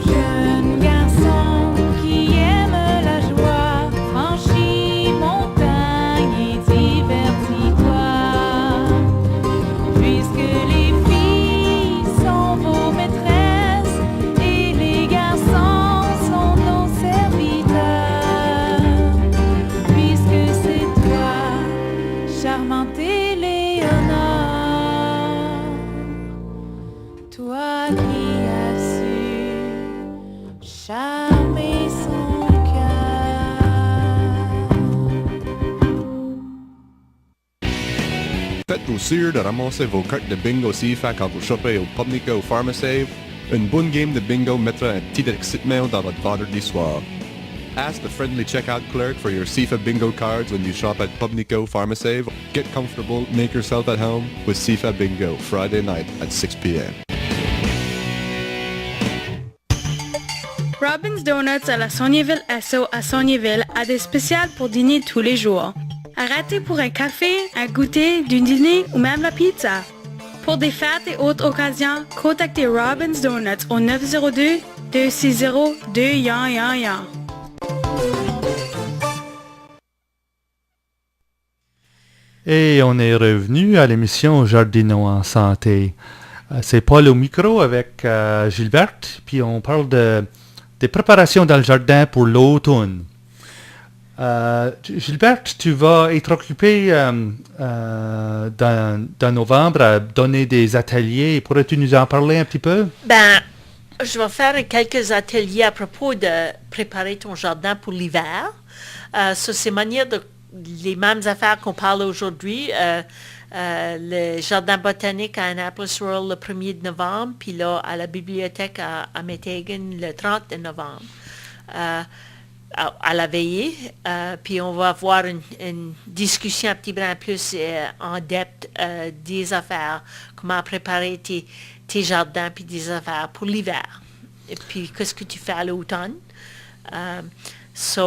Jeune garçon qui aime la joie, franchis montagne et divertis-toi. Puisque les filles sont vos maîtresses et les garçons sont nos serviteurs. Puisque c'est toi, charmante Éléonore, toi qui as su charmer son cœur. Faites-vous sûr de ramasser vos cartes de bingo CIFA quand vous shoppez au Pubnico Pharmasave. Une bonne game de bingo mettra un petit excitement dans votre vendredi soir. Ask the friendly checkout clerk for your CIFA bingo cards when you shop at Pubnico Pharmasave. Get comfortable, make yourself at home with CIFA Bingo Friday night at 6 p.m. Robin's Donuts à la Saulnieville Esso à Saulnieville a des spéciales pour dîner tous les jours. Arrêtez pour un café, un goûter, du dîner ou même la pizza. Pour des fêtes et autres occasions, contactez Robin's Donuts au 902-260-2111. Et on est revenu à l'émission Jardinons en santé. C'est Paul au micro avec Gilberte, puis on parle des préparations dans le jardin pour l'automne. Gilbert, tu vas être occupé dans novembre à donner des ateliers. Pourrais-tu nous en parler un petit peu? Ben, je vais faire quelques ateliers à propos de préparer ton jardin pour l'hiver. Sur ces manières les mêmes affaires qu'on parle aujourd'hui. Le jardin botanique à Annapolis Royal le 1er de novembre, puis là, à la bibliothèque à Meteghan le 30 de novembre. À la veillée, puis on va avoir une discussion un petit peu plus en depth des affaires, comment préparer tes jardins, puis des affaires pour l'hiver. Et puis, qu'est-ce que tu fais à l'automne? Ça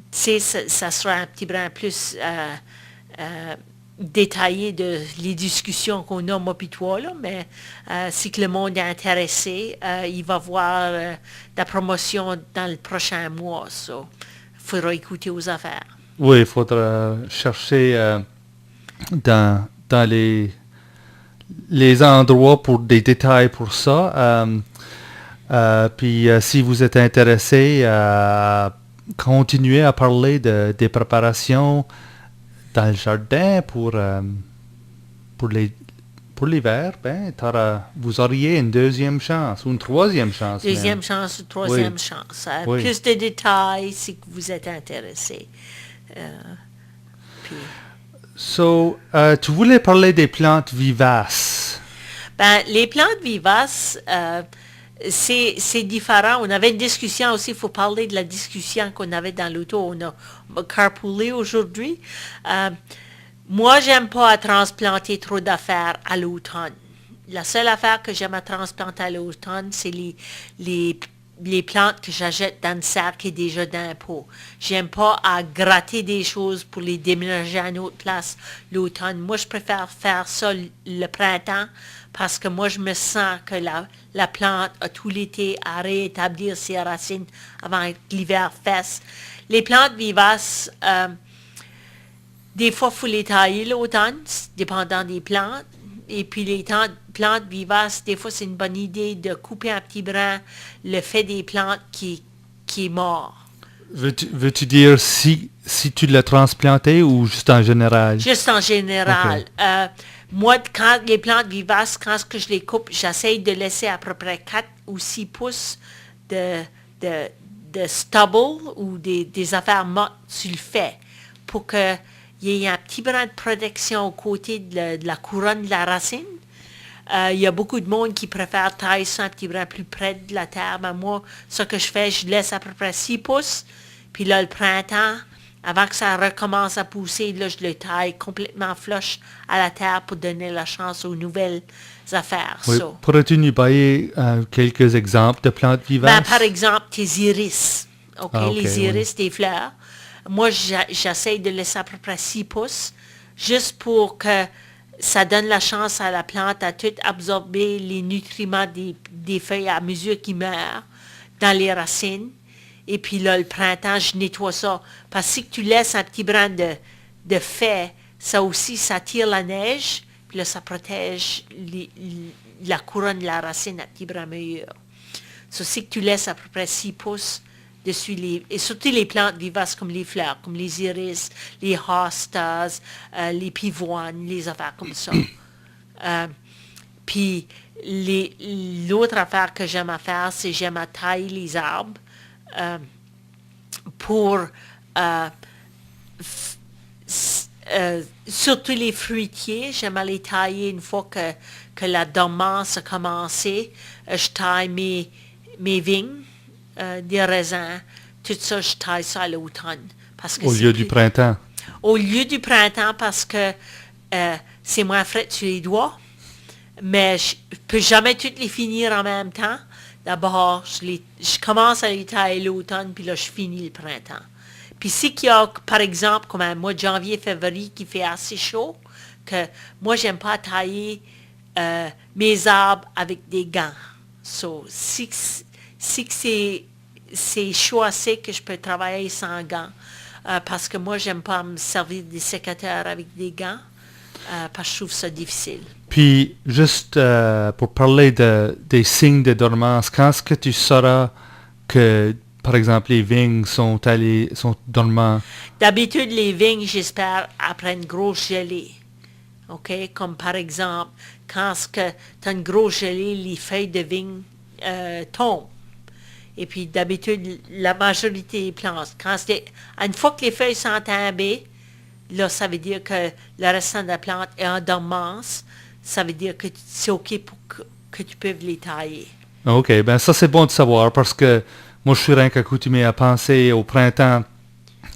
sera un petit peu plus détaillé de les discussions qu'on a, moi puis toi, là, mais si que le monde est intéressé, il va voir la promotion dans le prochain mois. Il faudra écouter aux affaires. Oui, il faudra chercher dans les endroits pour des détails pour ça. Puis si vous êtes intéressé à continuer à parler des préparations dans le jardin pour l'hiver, ben, vous auriez une deuxième chance ou une troisième chance. Deuxième chance ou troisième chance. Oui. Plus de détails si vous êtes intéressé. Tu voulais parler des plantes vivaces. Ben, les plantes vivaces, c'est différent. On avait une discussion aussi, il faut parler de la discussion qu'on avait dans l'auto. On a carpoolé aujourd'hui. Moi, j'aime pas à transplanter trop d'affaires à l'automne. La seule affaire que j'aime à transplanter à l'automne, c'est les plantes que j'achète dans le sac qui est déjà dans un pot. J'aime pas à gratter des choses pour les déménager à une autre place l'automne. Moi, je préfère faire ça le printemps parce que moi, je me sens que la plante a tout l'été à réétablir ses racines avant que l'hiver fasse. Les plantes vivaces, des fois, il faut les tailler l'automne, dépendant des plantes. Et puis les plantes vivaces, des fois, c'est une bonne idée de couper un petit brin le fait des plantes qui est mort. Veux-tu dire si tu l'as transplanté ou juste en général? Juste en général. Okay. Moi, quand les plantes vivaces, quand je les coupe, j'essaye de laisser à peu près 4 ou 6 pouces de stubble ou des affaires mortes sur le fait pour qu'il y ait un petit brin de protection au côté de la couronne de la racine. Il y a beaucoup de monde qui préfère tailler ça un petit brin plus près de la terre. Mais moi, ce que je fais, je laisse à peu près 6 pouces. Puis là, le printemps, avant que ça recommence à pousser, là, je le taille complètement flush à la terre pour donner la chance aux nouvelles affaires. Oui. Pourrais-tu nous donner quelques exemples de plantes vivaces? Ben, par exemple, tes iris. Les iris, des fleurs. Moi, j'essaye de laisser à peu près 6 pouces, juste pour que ça donne la chance à la plante à tout absorber les nutriments des feuilles à mesure qu'ils meurent dans les racines. Et puis là, le printemps, je nettoie ça. Parce que si tu laisses un petit brin de feuilles, ça aussi, ça tire la neige. Puis là, ça protège la couronne de la racine un petit brin meilleur. Si tu laisses à peu près 6 pouces dessus et surtout les plantes vivaces comme les fleurs, comme les iris, les hostas, les pivoines, les affaires comme ça. Puis l'autre affaire que j'aime à faire, c'est j'aime à tailler les arbres pour surtout les fruitiers, j'aime à les tailler une fois que la dormance a commencé. Je taille mes vignes, des raisins, tout ça, je taille ça à l'automne. Au lieu du printemps? Au lieu du printemps, parce que c'est moins frais sur les doigts, mais je ne peux jamais toutes les finir en même temps. D'abord, je commence à les tailler l'automne, puis là, je finis le printemps. Puis si qu'il y a, par exemple, comme un mois de janvier, février, qui fait assez chaud, que moi, j'aime pas tailler mes arbres avec des gants. Si c'est chaud assez que je peux travailler sans gants, parce que moi, j'aime pas me servir des sécateurs avec des gants, parce que je trouve ça difficile. Puis, juste pour parler des signes de dormance, quand est-ce que tu sauras que par exemple, les vignes sont dormants. D'habitude, les vignes, j'espère, après une grosse gelée. OK? Comme par exemple, quand tu as une grosse gelée, les feuilles de vigne tombent. Et puis, d'habitude, la majorité des plantes, une fois que les feuilles sont tombées, là, ça veut dire que le restant de la plante est en dormance. Ça veut dire que c'est OK pour que tu peux les tailler. OK, ben ça c'est bon de savoir parce que moi je suis rien qu'accoutumé à penser au printemps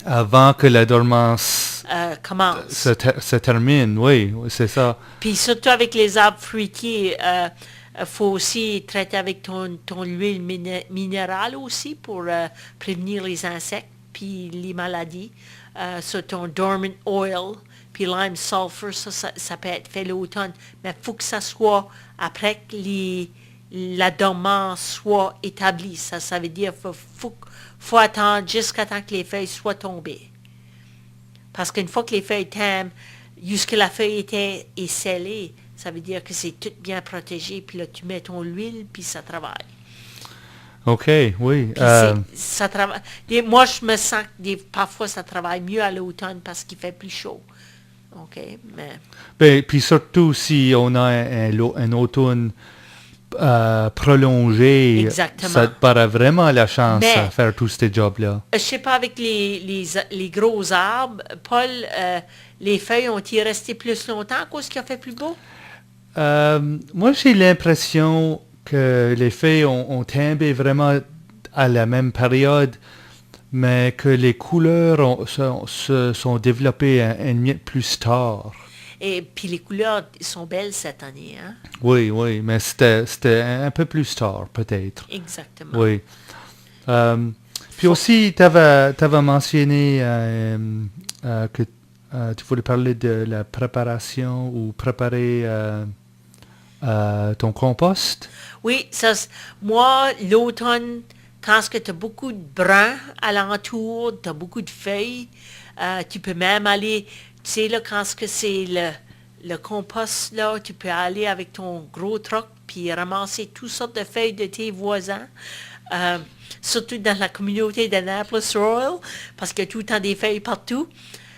avant que la dormance Commence. se termine. Oui, c'est ça. Puis surtout avec les arbres fruitiers, faut aussi traiter avec ton huile minérale aussi pour prévenir les insectes puis les maladies. Sur ton dormant oil, puis lime sulfur, ça peut être fait l'automne. Mais il faut que ça soit après que la dormance soit établie. Ça veut dire qu'il faut attendre jusqu'à temps que les feuilles soient tombées. Parce qu'une fois que les feuilles tombent, jusque la feuille est scellée, ça veut dire que c'est tout bien protégé, puis là tu mets ton huile, puis ça travaille. OK, oui. Ça travaille. Moi, je me sens que parfois ça travaille mieux à l'automne parce qu'il fait plus chaud. OK, mais... Ben, puis surtout si on a un automne prolongé, Exactement. ça te paraît vraiment la chance à faire tous ces jobs-là. Je sais pas, avec les gros arbres, Paul, les feuilles ont-ils resté plus longtemps à cause qu'il a fait plus beau? Moi, j'ai l'impression que les feuilles ont tombé vraiment à la même période, mais que les couleurs se sont développées un minute plus tard. Et puis les couleurs sont belles cette année, hein? Oui, mais c'était un peu plus tard, peut-être. Exactement. Oui. Puis aussi, tu avais mentionné que tu voulais parler de la préparation ou préparer ton compost. Oui, moi, l'automne, quand tu as beaucoup de brun alentour, tu as beaucoup de feuilles, tu peux même aller, tu sais, là, quand c'est le compost, là, tu peux aller avec ton gros truck puis ramasser toutes sortes de feuilles de tes voisins, surtout dans la communauté d'Annapolis Royal, parce qu'il y a tout le temps des feuilles partout.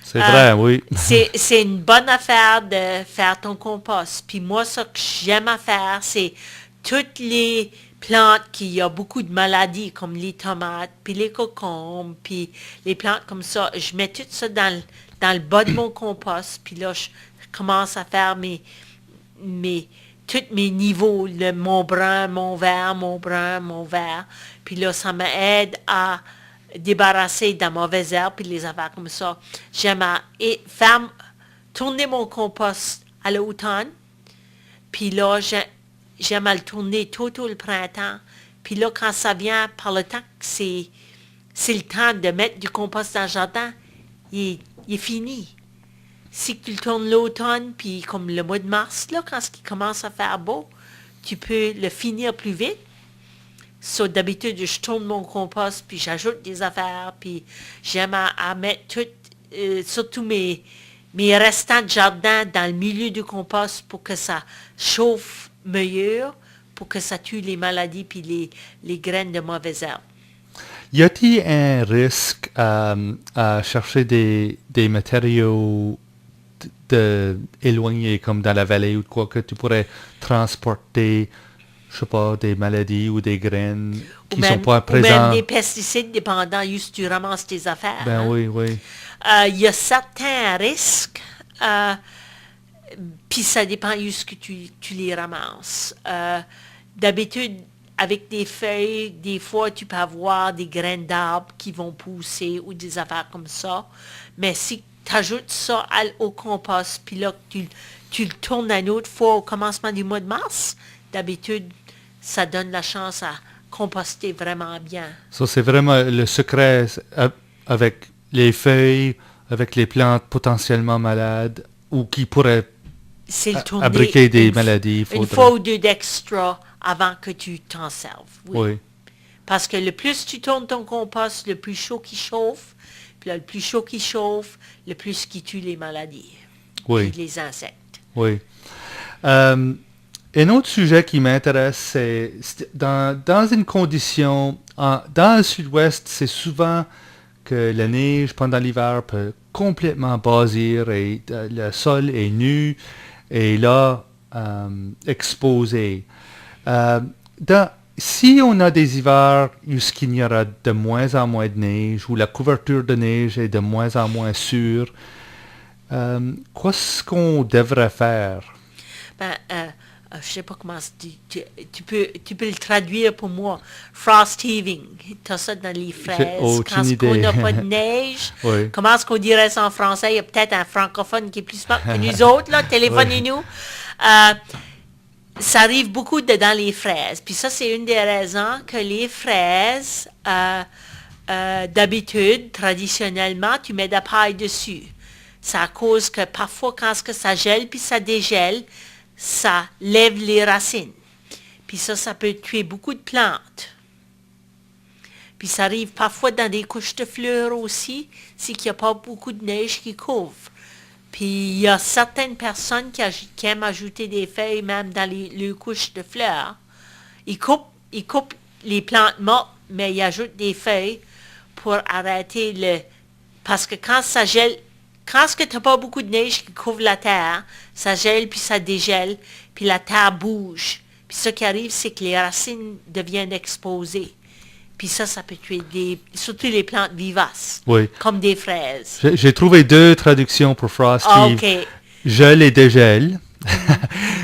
C'est vrai, oui. C'est une bonne affaire de faire ton compost. Puis moi, ce que j'aime à faire, c'est toutes les plantes qui ont beaucoup de maladies, comme les tomates, puis les concombres, puis les plantes comme ça. Je mets tout ça dans le bas de mon compost, puis là, je commence à faire tous mes niveaux, mon brun, mon vert, mon brun, mon vert. Puis là, ça m'aide à débarrasser de la mauvaise herbe, puis les affaires comme ça. J'aime faire tourner mon compost à l'automne, puis là, j'aime à le tourner tout le printemps. Puis là, quand ça vient, par le temps que c'est le temps de mettre du compost dans le jardin, il est fini. Si tu le tournes l'automne, puis comme le mois de mars, là, quand il commence à faire beau, tu peux le finir plus vite. D'habitude, je tourne mon compost, puis j'ajoute des affaires, puis j'aime à mettre surtout mes restants de jardin dans le milieu du compost pour que ça chauffe mieux, pour que ça tue les maladies puis les graines de mauvaises herbes. Y a-t-il un risque à chercher des matériaux éloignés, comme dans la vallée ou quoi, que tu pourrais transporter, je sais pas, des maladies ou des graines qui sont pas présentes? Ou même des pesticides, dépendant juste tu ramasses tes affaires. Ben hein? Oui. Il y a certains risques, puis ça dépend juste que tu les ramasses. D'habitude, avec des feuilles, des fois, tu peux avoir des graines d'arbres qui vont pousser ou des affaires comme ça. Mais si tu ajoutes ça au compost, puis là, tu le tournes une autre fois au commencement du mois de mars, d'habitude, ça donne la chance à composter vraiment bien. Ça, c'est vraiment le secret avec les feuilles, avec les plantes potentiellement malades ou qui pourraient abriquer des maladies. Une fois ou deux d'extra avant que tu t'en serves. Oui. Parce que le plus tu tournes ton compost, le plus chaud qui chauffe. Puis là, le plus chaud qui chauffe, le plus qui tue les maladies. Oui. Puis les insectes. Oui. Un autre sujet qui m'intéresse, c'est dans une condition Dans le sud-ouest, c'est souvent que la neige pendant l'hiver peut complètement basir et le sol est nu et là exposé. Si on a des hivers où il y aura de moins en moins de neige, où la couverture de neige est de moins en moins sûre, qu'est-ce qu'on devrait faire? Je sais pas comment tu peux le traduire pour moi. Frost heaving. T'as ça dans les fraises. Quand on n'a pas de neige. Oui. Comment est-ce qu'on dirait ça en français? Il y a peut-être un francophone qui est plus smart que nous autres, là. Téléphonez-nous. Ça arrive beaucoup dans les fraises. Puis ça, c'est une des raisons que les fraises, d'habitude, traditionnellement, tu mets de la paille dessus. C'est à cause que parfois, quand ça gèle puis ça dégèle, ça lève les racines. Puis ça peut tuer beaucoup de plantes. Puis ça arrive parfois dans des couches de fleurs aussi, c'est qu'il n'y a pas beaucoup de neige qui couvre. Puis il y a certaines personnes qui aiment ajouter des feuilles même dans les couches de fleurs. Ils coupent les plantes mortes, mais ils ajoutent des feuilles pour arrêter parce que quand ça gèle, quand tu n'as pas beaucoup de neige qui couvre la terre, ça gèle puis ça dégèle, puis la terre bouge. Puis ce qui arrive, c'est que les racines deviennent exposées. Puis ça peut tuer surtout les plantes vivaces, oui. Comme des fraises. J'ai trouvé 2 traductions pour Frost Heave. Okay. Gel et dégel,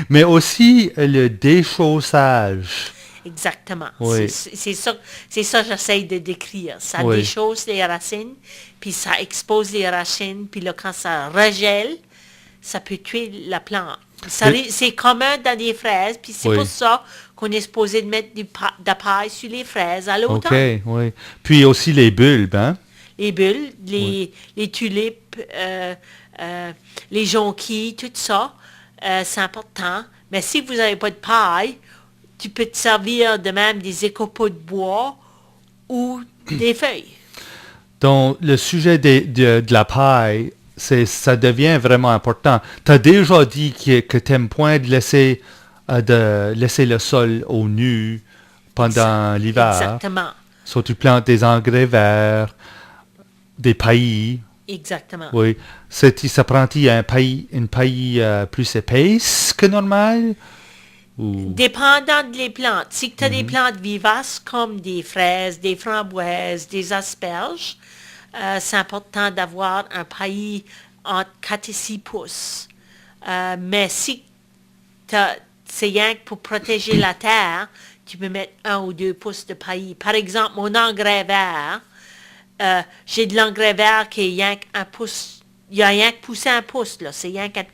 mais aussi le déchaussage. Exactement. Oui. C'est ça que j'essaie de décrire. Ça déchausse les racines, puis ça expose les racines, puis là, quand ça regèle, ça peut tuer la plante. C'est commun dans les fraises, puis c'est pour ça qu'on est supposé de mettre de la paille sur les fraises à l'automne. OK, oui. Puis aussi les bulbes, hein? Les bulbes, les tulipes, les jonquilles, tout ça, c'est important. Mais si vous n'avez pas de paille, tu peux te servir de même des écopots de bois ou des feuilles. Donc, le sujet de la paille, ça devient vraiment important. Tu as déjà dit que tu n'aimes point de laisser le sol au nu pendant l'hiver. Exactement. So, tu plantes des engrais verts, des paillis. Exactement. Oui. Ça prend-il une paille plus épaisse que normal? Ou... Dépendant des plantes. Si tu as des plantes vivaces comme des fraises, des framboises, des asperges, c'est important d'avoir un paillis entre 4 et 6 pouces. Mais si c'est rien que pour protéger la terre, tu peux mettre 1 ou 2 pouces de paillis. Par exemple, mon engrais vert, j'ai de l'engrais vert qui est rien qu'un pouce. Il n'y a rien que pousser 1 pouce, là. C'est rien qu'un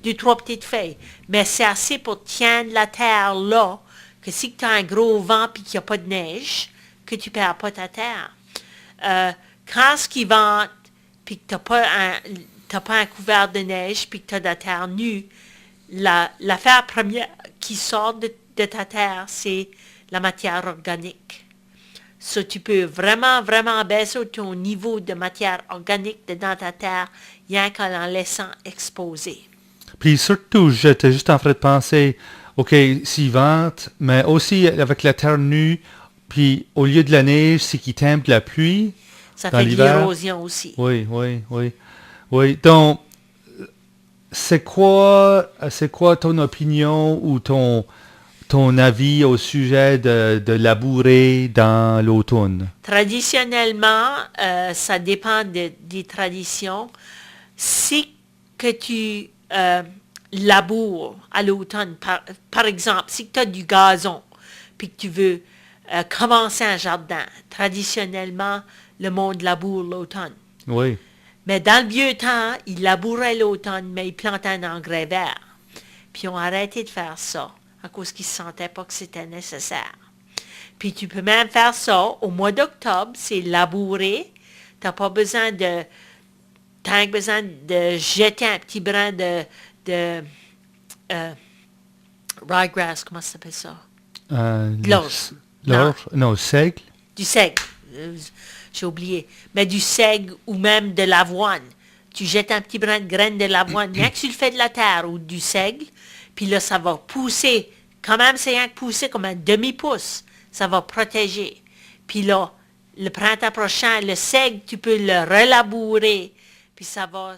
2-3 petites feuilles. Mais c'est assez pour tenir la terre là, que si tu as un gros vent et qu'il n'y a pas de neige, que tu ne perds pas ta terre. Quand ce qui vente, puis que tu n'as pas un couvert de neige, puis que tu as de la terre nue, l'affaire première qui sort de ta terre, c'est la matière organique. So, tu peux vraiment, vraiment baisser ton niveau de matière organique dans ta terre, rien qu'en laissant exposer. Puis surtout, j'étais juste en train de penser, OK, s'il vente, mais aussi avec la terre nue, puis au lieu de la neige, c'est qu'il tombe de la pluie. Ça fait de l'érosion aussi. Oui. Oui, donc, c'est quoi ton opinion ou ton avis au sujet de labourer dans l'automne? Traditionnellement, ça dépend des traditions. Si que tu laboures à l'automne, par exemple, si tu as du gazon, puis que tu veux commencer un jardin, traditionnellement, le monde laboure l'automne. Oui. Mais dans le vieux temps, ils labouraient l'automne, mais ils plantaient un engrais vert. Puis ils ont arrêté de faire ça, à cause qu'ils ne sentaient pas que c'était nécessaire. Puis tu peux même faire ça au mois d'octobre, c'est labourer. Tu n'as pas besoin de... Tu as besoin de jeter un petit brin de ryegrass, comment ça s'appelle ça? L'orge. Non, seigle. Du seigle. J'ai oublié. Mais du seigle ou même de l'avoine. Tu jettes un petit brin de graines de l'avoine, bien que tu le fais de la terre ou du seigle, puis là, ça va pousser. Quand même, c'est rien que pousser comme un demi-pouce. Ça va protéger. Puis là, le printemps prochain, le seigle, tu peux le relabourer. Puis ça va...